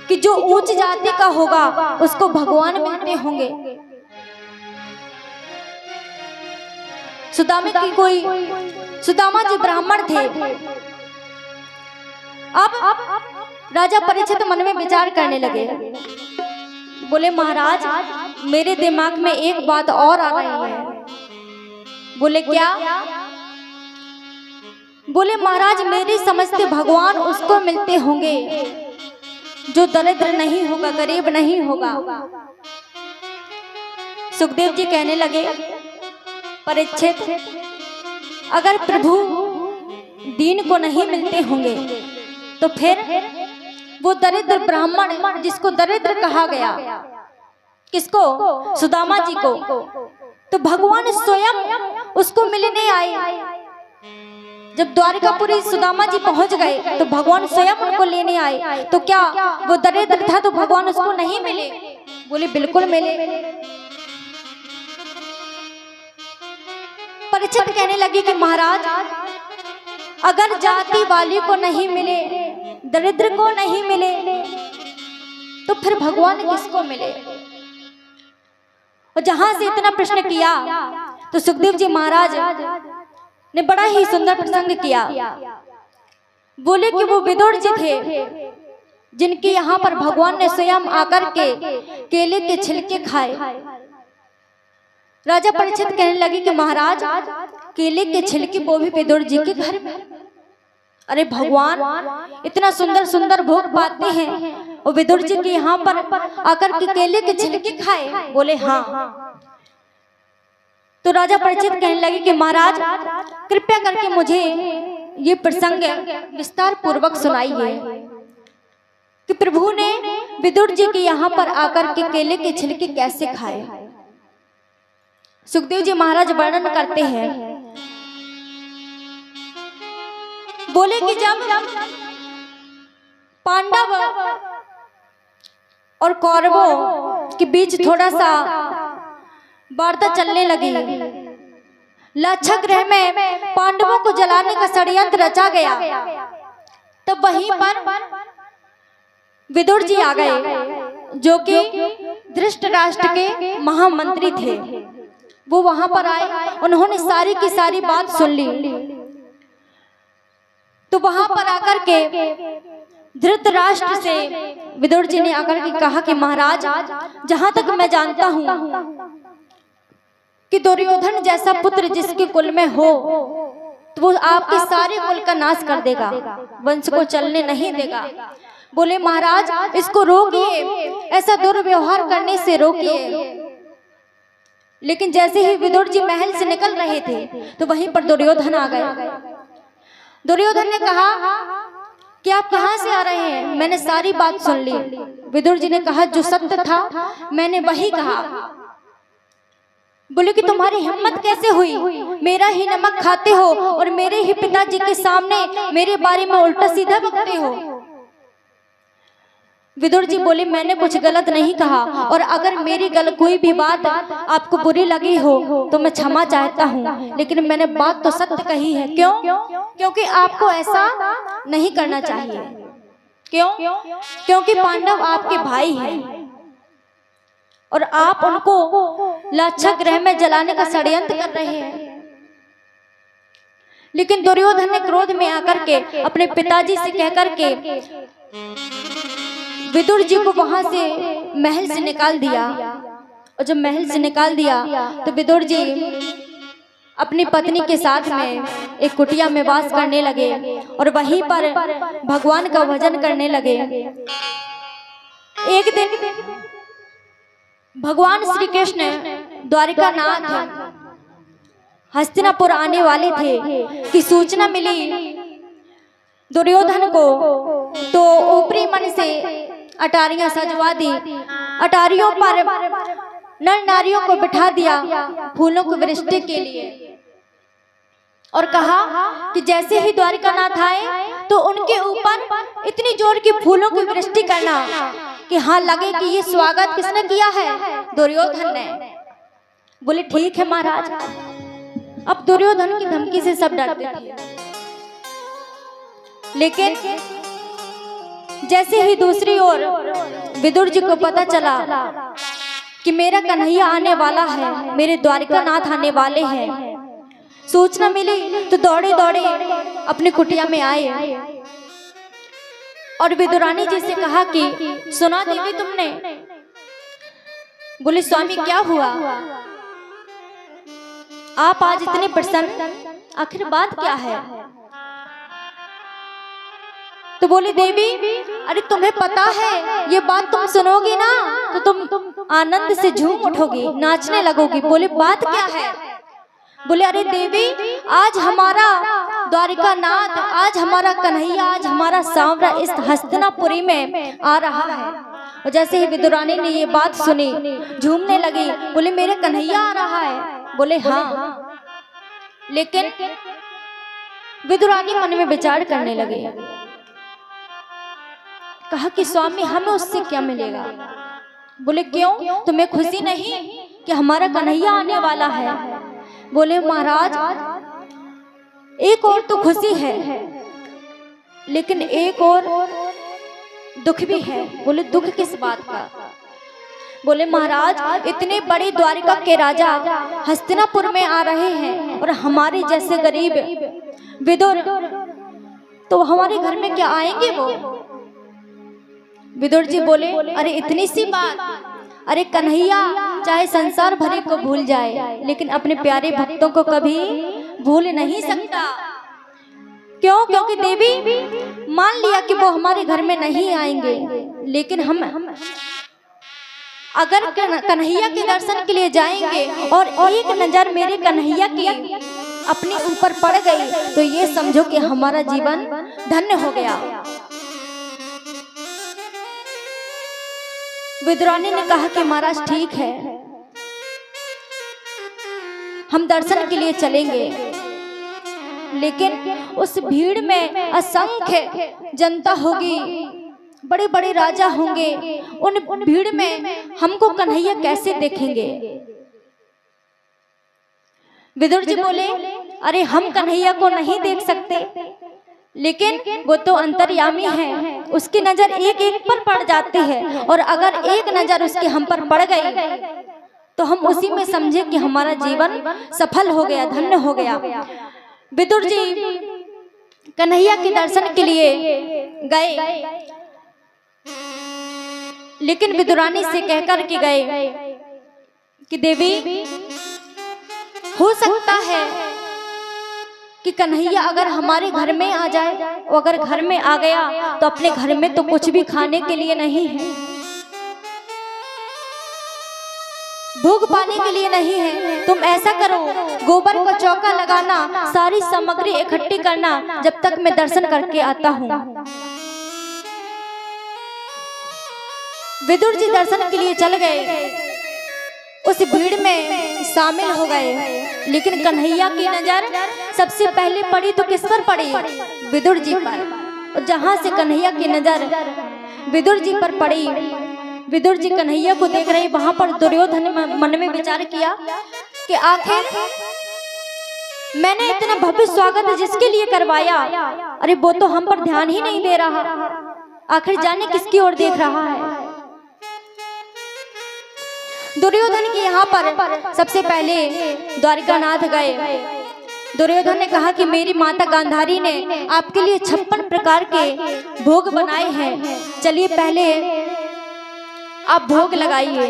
कि जो उच्च जाति का होगा उसको भगवान मिलते होंगे? सुदामा जी ब्राह्मण थे। अब राजा परीक्षित मन में विचार करने लगे। बोले महाराज मेरे दिमाग में एक बात और आ रही है। बोले क्या? बोले महाराज मेरी समझ से भगवान उसको मिलते होंगे जो दरिद्र नहीं होगा, गरीब नहीं होगा। सुखदेव जी कहने लगे, परीक्षित अगर प्रभु दीन को नहीं मिलते होंगे तो फिर वो दरिद्र ब्राह्मण जिसको दरिद्र कहा गया, किसको? सुदामा जी को, तो भगवान स्वयं उसको मिलने आए। जब द्वारकापुरी सुदामा जी पहुंच गए तो भगवान स्वयं उनको लेने आए। तो क्या वो दरिद्र था तो भगवान उसको नहीं मिले? बोले बिल्कुल मिले। परीक्षित कहने लगे कि महाराज अगर जाति वाली को नहीं मिले, दरिद्र को नहीं मिले, तो फिर भगवान किसको मिले? और जहां से इतना प्रश्न किया तो सुखदेव जी महाराज ने बड़ा ही सुंदर प्रसंग किया। बोले कि वो विदुर जी थे जिनके यहाँ पर भगवान ने स्वयं आकर के केले के छिलके खाए। राजा परीक्षित कहने लगे कि महाराज केले के छिलके वो भी विदुर जी के घर में। अरे भगवान इतना सुंदर सुंदर भोग पाते हैं और विदुर जी के यहाँ पर आकर के केले के छिलके खाए? बोले हाँ। तो राजा परीक्षित कहने लगे कि महाराज कृपया करके मुझे ये प्रसंग विस्तार पूर्वक सुनाइए कि प्रभु ने विदुर जी के यहाँ पर आकर के केले के छिलके कैसे खाए। सुखदेव जी महाराज वर्णन करते हैं। बोले कि जब पांडव और कौरवों के बीच थोड़ा सा वार्ता चलने लगी, लाक्षागृह में पांडवों को जलाने का षड्यंत्र रचा गया, तब वहीं पर विदुर जी आ गए जो कि धृतराष्ट्र के महामंत्री थे। वो वहां पर आए, उन्होंने सारी की सारी बात सुन ली। तो वहां पर आकर के धृतराष्ट्र से विदुर जी ने आकर के कहा कि महाराज जहां तक मैं जानता हूं कि दुर्योधन जैसा पुत्र जिसके कुल में हो तो वो आपके सारे कुल का नाश कर देगा, वंश को चलने नहीं देगा। बोले महाराज इसको रोकिए, ऐसा दुर्व्यवहार करने से रोकिए। लेकिन जैसे ही विदुर जी महल से निकल रहे थे तो वहीं पर दुर्योधन आ गए। दुर्योधन ने कहा कि आप कहां से आ रहे हैं? मैंने सारी बात सुन ली। विदुर जी ने कहा जो सत्य था मैंने वही कहा। बोले कि तुम्हारी हिम्मत कैसे हुई? मेरा ही नमक खाते हो और मेरे ही पिताजी के सामने मेरे बारे में उल्टा सीधा बकते हो। विदुर जी बोले मैंने कुछ गलत नहीं कहा, और अगर मेरी कोई भी बात आपको बुरी लगी हो तो मैं क्षमा चाहता हूँ, लेकिन मैंने बात तो सत्य कही है। क्यों? क्योंकि आपको ऐसा नहीं करना चाहिए। क्यों? क्योंकि पांडव आपके भाई हैं और आप उनको लाक्षा गृह में जलाने का षड्यंत्र कर रहे हैं। लेकिन दुर्योधन ने क्रोध में आकर के अपने पिताजी से कहकर के विदुर जी को वहां से महल से निकाल दिया। और जब महल से निकाल दिया तो विदुर जी अपनी पत्नी के साथ में एक कुटिया में वास करने लगे और वहीं पर भगवान का भजन करने लगे। एक दिन भगवान श्री कृष्ण द्वारिका नाथ हस्तिनापुर आने वाले थे कि सूचना मिली दुर्योधन को, तो ऊपरी मन से अटारियां सजवा दी। अटारियों पर नर नारियों को बिठा दिया फूलों को वृष्टि के लिए, और कहा कि जैसे ही द्वारिकानाथ आए तो उनके ऊपर इतनी जोर की फूलों की वृष्टि करना कि हाँ लगे कि ये स्वागत किसने किया है? दुर्योधन ने। बोले ठीक है महाराज। अब दुर्योधन की धमकी से सब डरते थे, लेकिन जैसे ही दूसरी ओर विदुर जी को पता चला कि मेरा कन्हैया आने वाला है, मेरे द्वारिकानाथ आने वाले हैं, सूचना मिली तो दौड़े दौड़े अपनी कुटिया में आए और विदुरानी जी से कहा कि सुना देवी तुमने? बोले स्वामी क्या हुआ, आप आज इतने प्रसन्न, आखिर बात क्या है? तो बोली देवी अरे तुम्हें पता है ये बात तुम सुनोगी ना तो तुम आनंद से झूम उठोगी, नाचने लगोगी। बोले बात क्या है? बोले अरे देवी आज हमारा द्वारिकानाथ, आज हमारा कन्हैया, आज हमारा सांवरा इस हस्तिनापुरी में आ रहा है। और जैसे ही विदुरानी ने ये बात सुनी झूमने लगी। बोले मेरे कन्हैया आ रहा है? बोले हाँ। लेकिन विदुरानी मन में विचार करने लगे, कहा कि स्वामी हमें उससे क्या मिलेगा? बोले क्यों, तुम्हें खुशी नहीं कि हमारा कन्हैया आने वाला है? बोले महाराज एक और तो खुशी है लेकिन एक और दुख भी है। बोले दुख किस बात का? बोले महाराज इतने बड़े द्वारिका के राजा हस्तिनापुर में आ रहे हैं और हमारे जैसे गरीब विदुर तो हमारे घर में क्या आएंगे वो? विदुर जी बोले अरे इतनी सी बात, अरे कन्हैया चाहे संसार भरे को भूल जाए लेकिन अपने प्यारे भक्तों को कभी भूल नहीं सकता। क्यों? क्योंकि देवी मान लिया कि वो हमारे घर में नहीं आएंगे, लेकिन हम अगर कन्हैया के दर्शन के लिए जाएंगे और एक नजर मेरे कन्हैया की अपने ऊपर पड़ गई तो ये समझो कि हमारा जीवन धन्य हो गया। विदुरानी ने कहा कि महाराज ठीक है, हम दर्शन के लिए चलेंगे, लेकिन उस भीड़ में असंख्य जनता होगी, बड़े बड़े राजा होंगे, उन भीड़ में हमको कन्हैया कैसे देखेंगे? विदुर जी बोले अरे हम कन्हैया को नहीं देख सकते, लेकिन वो तो अंतर्यामी है, उसकी नजर एक एक पर पड़ जाती है, और अगर एक नजर उसकी हम पर पड़ गई तो हम उसी में समझे कि हमारा जीवन सफल हो गया, धन्य हो गया। विदुर जी कन्हैया के दर्शन के लिए गए, लेकिन विदुरानी से कहकर के गए कि देवी हो सकता है कि कन्हैया अगर हमारे घर में आ जाए, वो अगर घर में आ गया तो अपने घर में तो कुछ भी खाने के लिए नहीं है, भोग पाने के लिए नहीं है। तुम ऐसा करो गोबर का चौका लगाना, सारी सामग्री इकट्ठी करना, जब तक मैं दर्शन करके आता हूँ। विदुर जी दर्शन के लिए चल गए, उस भीड़ में शामिल हो गए, लेकिन कन्हैया की नजर सबसे पहले पड़ी तो किस पर पड़ी? विदुर जी पर। और जहां से कन्हैया की नजर विदुर जी पर पड़ी। विदुर जी कन्हैया को देख रहे, वहां पर दुर्योधन ने मन में विचार किया कि आखिर मैंने इतना भव्य स्वागत जिसके लिए करवाया, अरे वो तो हम पर ध्यान ही नहीं दे रहा, आखिर जाने किसकी ओर देख रहा है। दुर्योधन के यहाँ पर सबसे पहले द्वारिकानाथ गए। दुर्योधन ने कहा कि मेरी माता गांधारी ने आपके लिए 56 प्रकार के भोग बनाए हैं, चलिए पहले आप भोग लगाइए।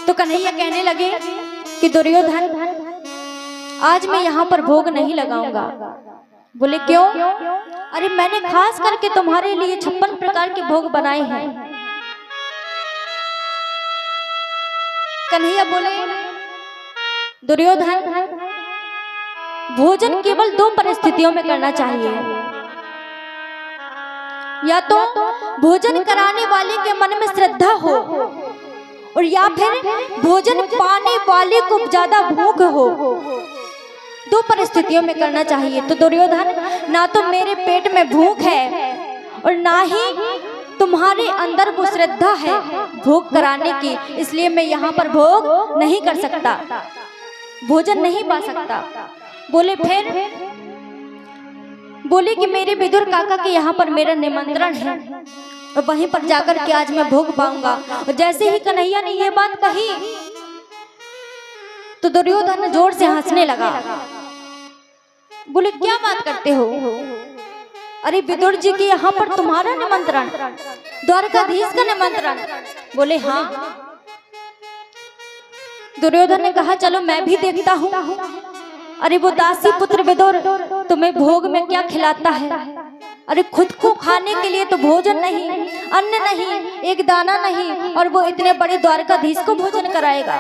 तो कन्हैया कहने लगे कि दुर्योधन आज मैं यहाँ पर भोग नहीं लगाऊंगा। बोले क्यों? अरे मैंने खास करके तुम्हारे लिए 56 प्रकार के भोग बनाए हैं। कन्हैया बोले दुर्योधन भोजन केवल 2 परिस्थितियों में करना चाहिए, या तो भोजन कराने वाले के मन में श्रद्धा हो और या फिर भोजन पाने वाले को ज्यादा भूख हो। 2 परिस्थितियों में करना चाहिए। तो दुर्योधन ना तो मेरे पेट में भूख है और ना ही तुम्हारे अंदर वो श्रद्धा है भोग कराने की, इसलिए मैं यहाँ पर भोग नहीं कर सकता, भोजन नहीं पा सकता। बोले फिर? बोले कि मेरे विदुर काका के यहाँ पर मेरा निमंत्रण है और वहीं पर जाकर के आज मैं भोग पाऊंगा। और जैसे ही कन्हैया ने ये बात कही तो दुर्योधन जोर से हंसने लगा। बोले क्या बात करते हो? अरे विदुर जी के यहाँ पर तुम्हारा निमंत्रण, द्वारकाधीश का निमंत्रण? बोले हाँ। दुर्योधन ने कहा चलो मैं भी देखता हूँ। अरे वो दासी पुत्र विदुर तुम्हें भोग में क्या खिलाता है? अरे खुद को खाने के लिए तो भोजन नहीं, अन्न नहीं, एक दाना नहीं, और वो इतने बड़े द्वारकाधीश को भोजन कराएगा।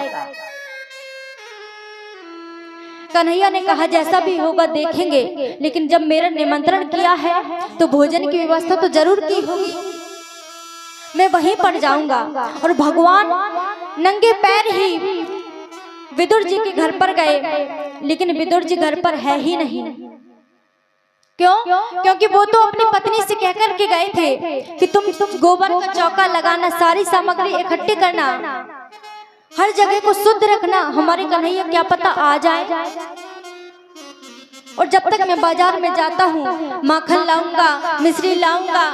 कन्हैया ने कहा जैसा भी होगा देखेंगे, लेकिन जब मेरा निमंत्रण किया है तो भोजन की व्यवस्था तो जरूर की होगी। मैं वहीं पर जाऊंगा। और भगवान नंगे पैर ही विदुर जी के घर पर गए, लेकिन विदुर जी घर पर है ही नहीं। क्यों? क्योंकि वो तो अपनी पत्नी से कहकर के गए थे कि तुम गोबर का चौका लगाना, सारी सामग्री इकट्ठी करना, हर जगह को शुद्ध रखना, हमारे कन्हैया क्या पता आ जाए। और जब तक मैं बाजार में जाता हूँ माखन लाऊंगा, मिश्री लाऊंगा,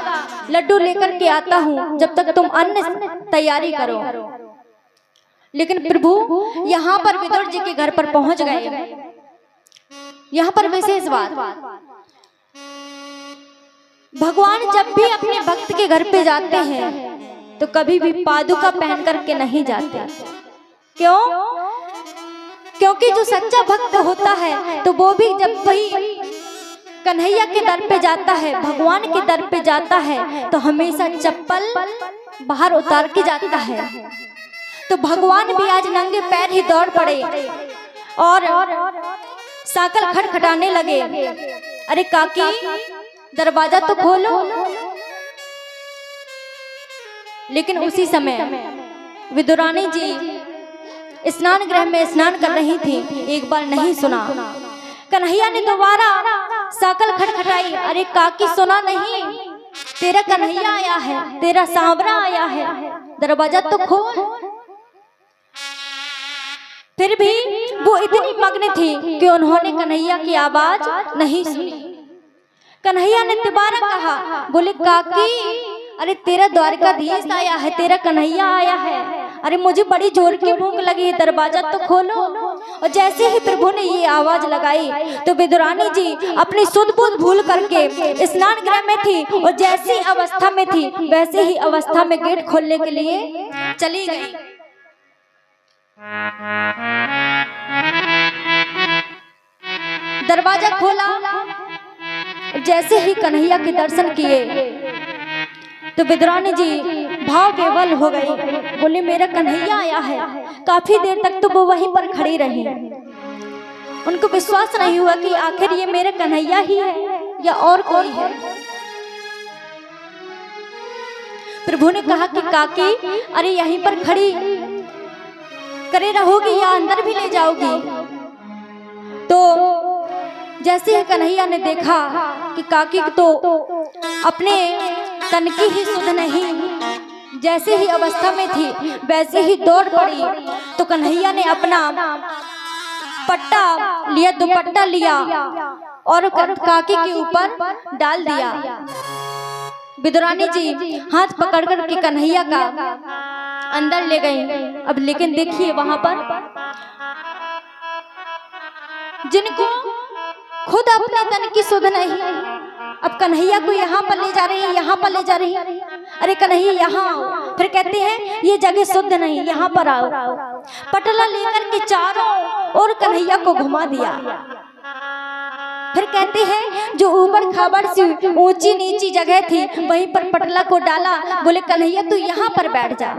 लड्डू लेकर के आता हूँ, जब तक तुम अन्न तैयारी करो। लेकिन प्रभु यहाँ पर विदुर जी के घर पर पहुंच गए। यहाँ पर विशेष बात, भगवान जब भी अपने भक्त के घर पे जाते हैं तो कभी भी पादुका पहन करके नहीं जाते। क्यों? क्योंकि जो सच्चा भक्त होता है तो वो भी जब वही कन्हैया के दर पे जाता है, भगवान के दर पे जाता है, तो हमेशा चप्पल बाहर उतार के जाता है। तो भगवान भी आज नंगे पैर ही दौड़ पड़े और साकल खटखटाने लगे। अरे काकी दरवाजा तो खोलो। लेकिन उसी समय विदुरानी जी स्नान गृह में स्नान कर रही थी, एक बार नहीं सुना। कन्हैया ने दोबारा साकल खटखटाई। अरे काकी सुना नहीं? तेरा कन्हैया आया है, तेरा सांवरा आया है, दरवाजा तो खोल। फिर भी वो इतनी मग्न थी कि उन्होंने कन्हैया की आवाज नहीं सुनी। कन्हैया ने दोबारा कहा, बोले काकी अरे तेरा द्वारकाधीश आया है, तेरा कन्हैया आया है, अरे मुझे बड़ी जोर की भूख लगी है, दरवाजा तो खोलो। और जैसे ही प्रभु ने ये आवाज लगाई तो विदुरानी जी अपनी सुध बुध भूल करके स्नान गृह में थी और जैसी अवस्था में थी वैसे ही अवस्था में गेट खोलने के लिए चली गई। दरवाजा खोला, जैसे ही कन्हैया के दर्शन किए तो विदुरानी जी भाव विवल हो गई। बोले मेरा कन्हैया आया है। काफी देर तक तो वो वहीं पर खड़ी रही। उनको विश्वास नहीं हुआ कि आखिर ये मेरा कन्हैया ही है या और कोई है। प्रभु ने कहा कि काकी अरे यहीं पर खड़ी करे रहोगी या अंदर भी ले जाओगी? तो जैसे ही कन्हैया ने देखा कि काकी तो अपने तन की ही सुध नहीं, जैसे ही अवस्था में थी वैसे ही दौड़ पड़ी, तो कन्हैया ने अपना पट्टा लिया, दुपट्टा लिया और काकी के ऊपर डाल दिया। विदुरानी जी हाथ पकड़ कर के कन्हैया का अंदर ले गई। अब लेकिन देखिए वहां पर जिनको खुद अपने तन की सुध नहीं, अब कन्हैया को यहाँ पर ले जा रही है, यहाँ पर ले जा रही है। अरे कन्हैया यहाँ आओ, फिर कहते हैं ये जगह शुद्ध नहीं, यहाँ पर आओ। पटला लेकर के चारों और कन्हैया को घुमा दिया। फिर कहते हैं जो ऊपर खाबड़ सी ऊंची नीची जगह थी वहीं पर पटला को डाला, बोले कन्हैया तू यहाँ पर बैठ जा।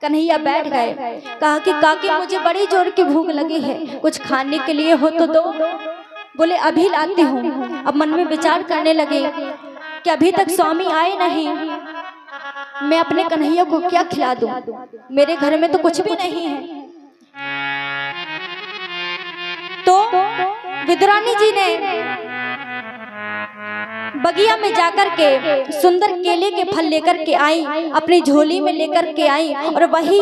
कन्हैया बैठ गए। कहा कि काकी मुझे बड़ी जोर की भूख लगी है, कुछ खाने के लिए हो तो दो। बोले अभी लाती हूँ। अब मन में विचार करने लगे कि अभी तक स्वामी आए नहीं, मैं अपने कन्हैया को क्या खिला दूं, मेरे घर में तो कुछ भी नहीं है। तो विदुरानी जी ने बगिया में जाकर के सुंदर केले के फल लेकर के आई, अपनी झोली में लेकर के आई और वही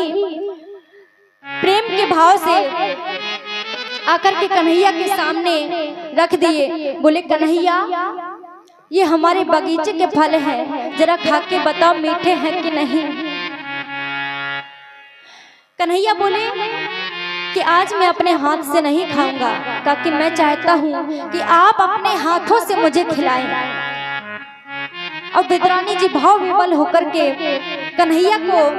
प्रेम के भाव से आकर के कन्हैया के सामने रख दिए। बोले कन्हैया ये हमारे बगीचे के फल हैं, जरा खा के बताओ मीठे हैं कि नहीं। कन्हैया बोले कि आज मैं अपने हाथ से नहीं खाऊंगा, क्योंकि मैं चाहता हूँ कि आप अपने हाथों से मुझे खिलाएं। अब विदुरानी जी भाव विवल होकर के कन्हैया को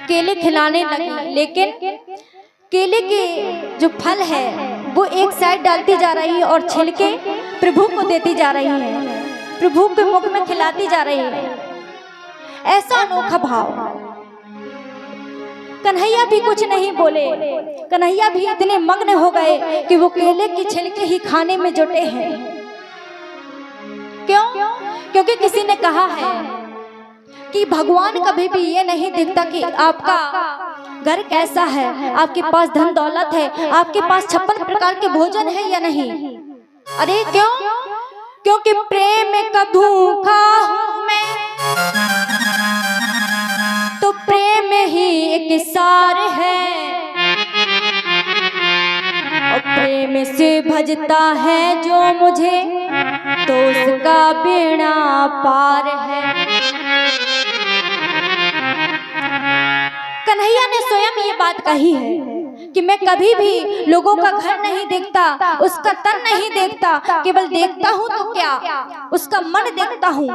केले खिलाने लगी, लेकिन केले के जो फल है वो एक साइड डालती जा रही है और छिलके प्रभु को देती जा रही है, प्रभु के मुख में खिलाती जा रही है। ऐसा अनोखा भाव। कन्हैया भी कुछ नहीं बोले, कन्हैया भी इतने मग्न हो गए कि वो केले की छिलके ही खाने में जुटे हैं। क्यों? क्योंकि किसी ने कहा है कि भगवान कभी भी ये नहीं देखता कि आपका घर कैसा है, आपके पास धन दौलत है, आपके पास 56 प्रकार के भोजन है या नहीं। अरे क्यों? क्योंकि प्रेम का भूखा हूं मैं, तो प्रेम ही एक सार है, और प्रेम से भजता है जो मुझे तो उसका बेड़ा पार है। कन्हैया ने स्वयं ये बात कही है कि मैं कभी भी लोगों का घर नहीं देखता, उसका तन नहीं देखता, केवल देखता हूँ तो क्या उसका मन देखता हूँ।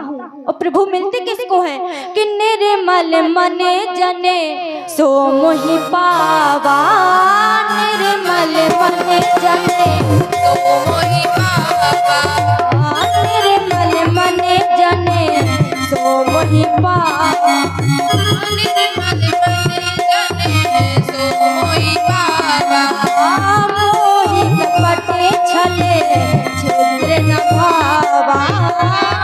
और प्रभु मिलते किसको हैं कि निर्मल मने जने सो मोहि पावा, निर्मल मने जने सो मोहि पावा, निर्मल मने जने सो मोहि पावा, निर्मल मने जने सो मोहि पावा। मोहि कपटे छले छिद्र न भावा,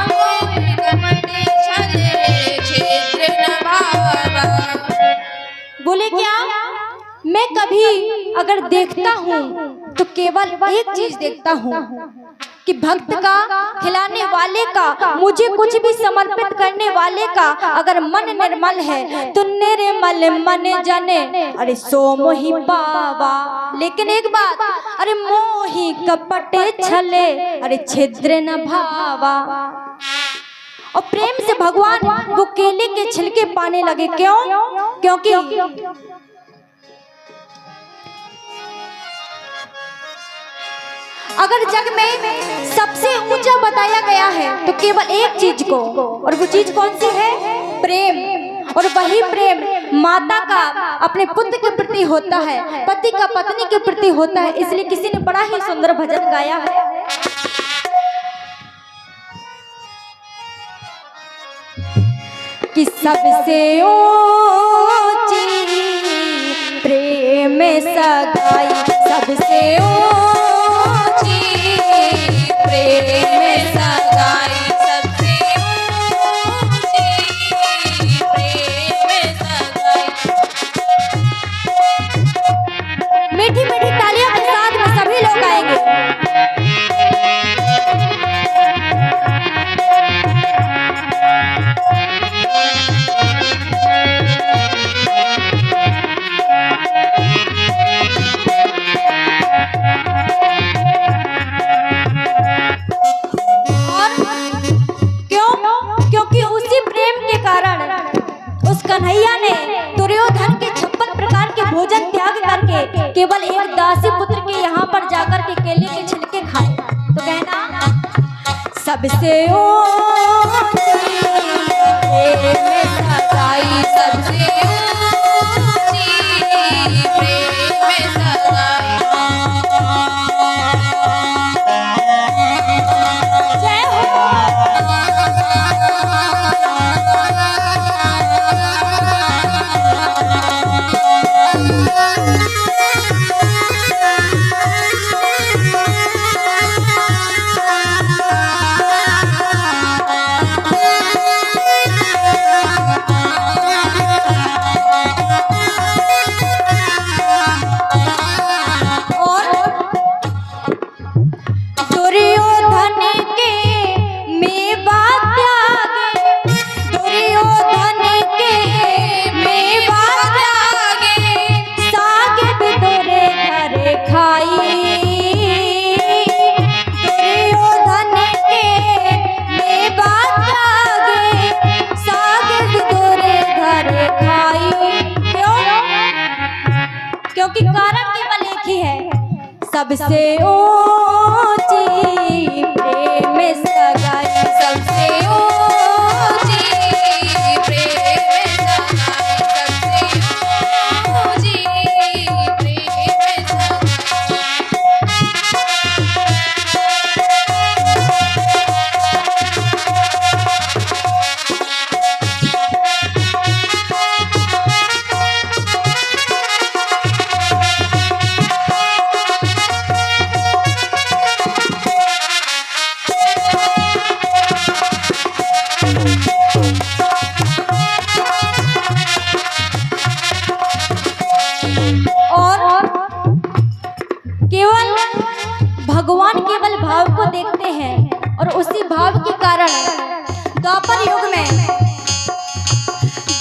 मोहि कपटे छले छिद्र न भावा। बोले क्या मैं कभी अगर देखता हूँ तो केवल एक चीज देखता हूँ कि भक्त का, खिलाने वाले का, मुझे कुछ भी समर्पित करने वाले का अगर मन निर्मल है तो निर्मल मन जने अरे सो मोहि पावा। लेकिन एक बात, अरे मोहि कपटे छले अरे छिद्र न भावा। और प्रेम से भगवान वो केले के छिलके पाने लगे। क्यों? क्योंकि अगर जग में सबसे ऊंचा बताया गया है तो केवल एक चीज को, और वो चीज कौन सी है? प्रेम। और वही प्रेम माता का अपने पुत्र के प्रति होता है, पति का पत्नी के प्रति होता है। इसलिए किसी ने बड़ा ही सुंदर भजन गाया है कि सबसे ऊंची प्रेम सगाई, सबसे ऊंची प्रेम सगाई, सबसे ऊंची प्रेम सगाई। मीठी मीठी तालियों के साथ में सभी लोग आएंगे। भोजन त्याग करके केवल एक दासी पुत्र के यहाँ पर जाकर के केले के छिलके खाए। तो कहना सबसे ऊंची प्रेम सगाई, सबसे ऊंची प्रेम सगाई। जय हो। क्योंकि कारण केवल एक ही है, सबसे ऊंची प्रेम सगाई, सबसे ऊंची प्रेम सगाई, सबसे ऊंची प्रेम और केवल भगवान केवल भाव को देखते हैं और उसी भाव के कारण द्वापर युग में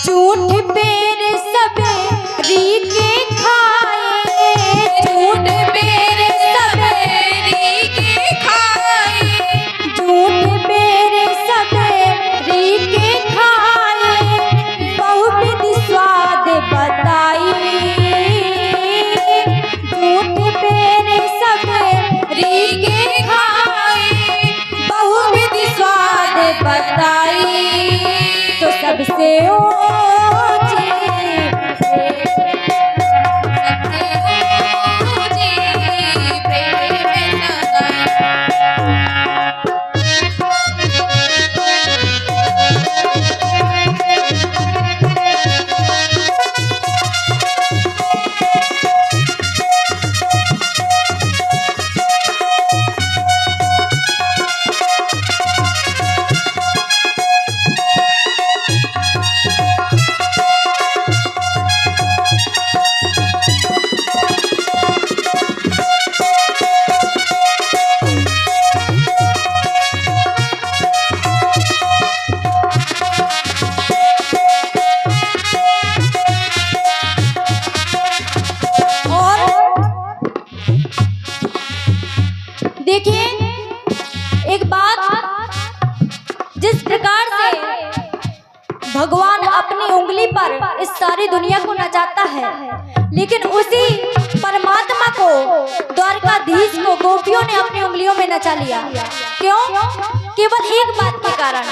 झूठ बेर सबेरी के खाए, झूठ बेर सबेरी के खाए, झूठ बेर सबेरी के खाए, बहुविध स्वाद बताई, झूठ बेर सबेरी के खाए, बहुविध स्वाद बताई। तो सबसे ऊंची प्रेम सगाई। देखिए एक बात, जिस प्रकार से भगवान अपनी उंगली पर इस सारी दुनिया को नचाता है, लेकिन उसी परमात्मा को द्वारकाधीश को गोपियों ने अपनी उंगलियों में नचा लिया। क्यों? केवल एक बात के कारण।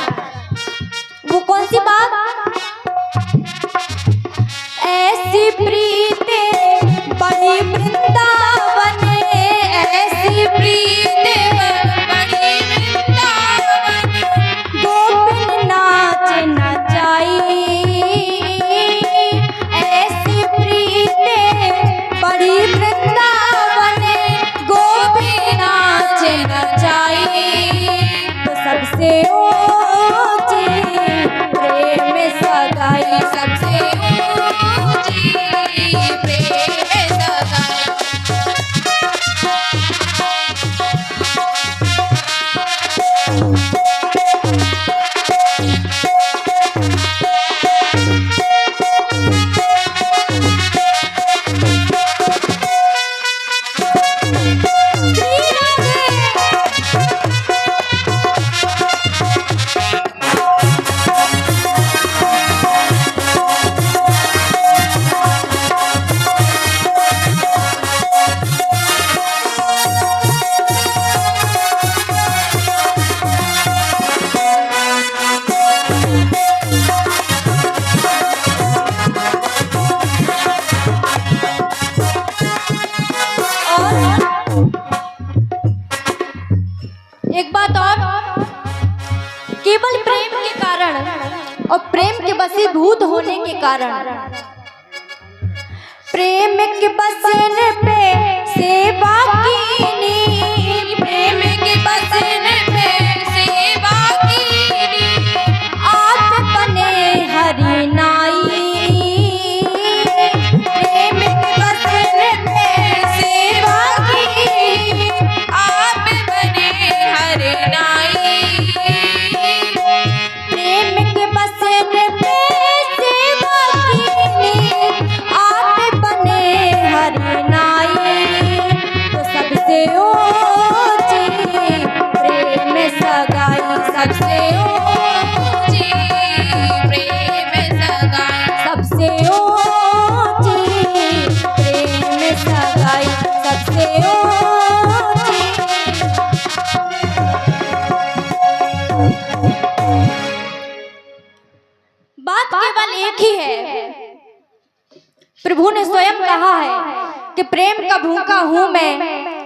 वो कौन सी बात? ऐसी प्रीते बड़ी वृंदावन, ऐसी प्रीते बड़ी वृंदावन, गोपिन नाच नचाई, ऐसी प्रीते बड़ी वृंदावन, गोपिन नाच नचाई। तो सबसे ऊंची प्रेम सगाई, सबसे ऊंची वशीभूत होने के कारण प्रेम के बसन पे सेवा कीनी, प्रेम के बसन पे सेवा कीनी, आप बने हरि नाई। प्रेम के बसन पे सेवा कीनी, आप बने हरि नाई। प्रेम के बसन पे सेवा कीनी, आप बने हरि नाई। तो सबसे ऊंची प्रेम सगाई, सबसे ऊंची प्रेम सगाई, सबसे ऊंची प्रेम सगाई, सबसे ऊंची। बात केवल एक ही है। प्रभु ने स्वयं कहा है कि प्रेम का भूखा हूं मैं,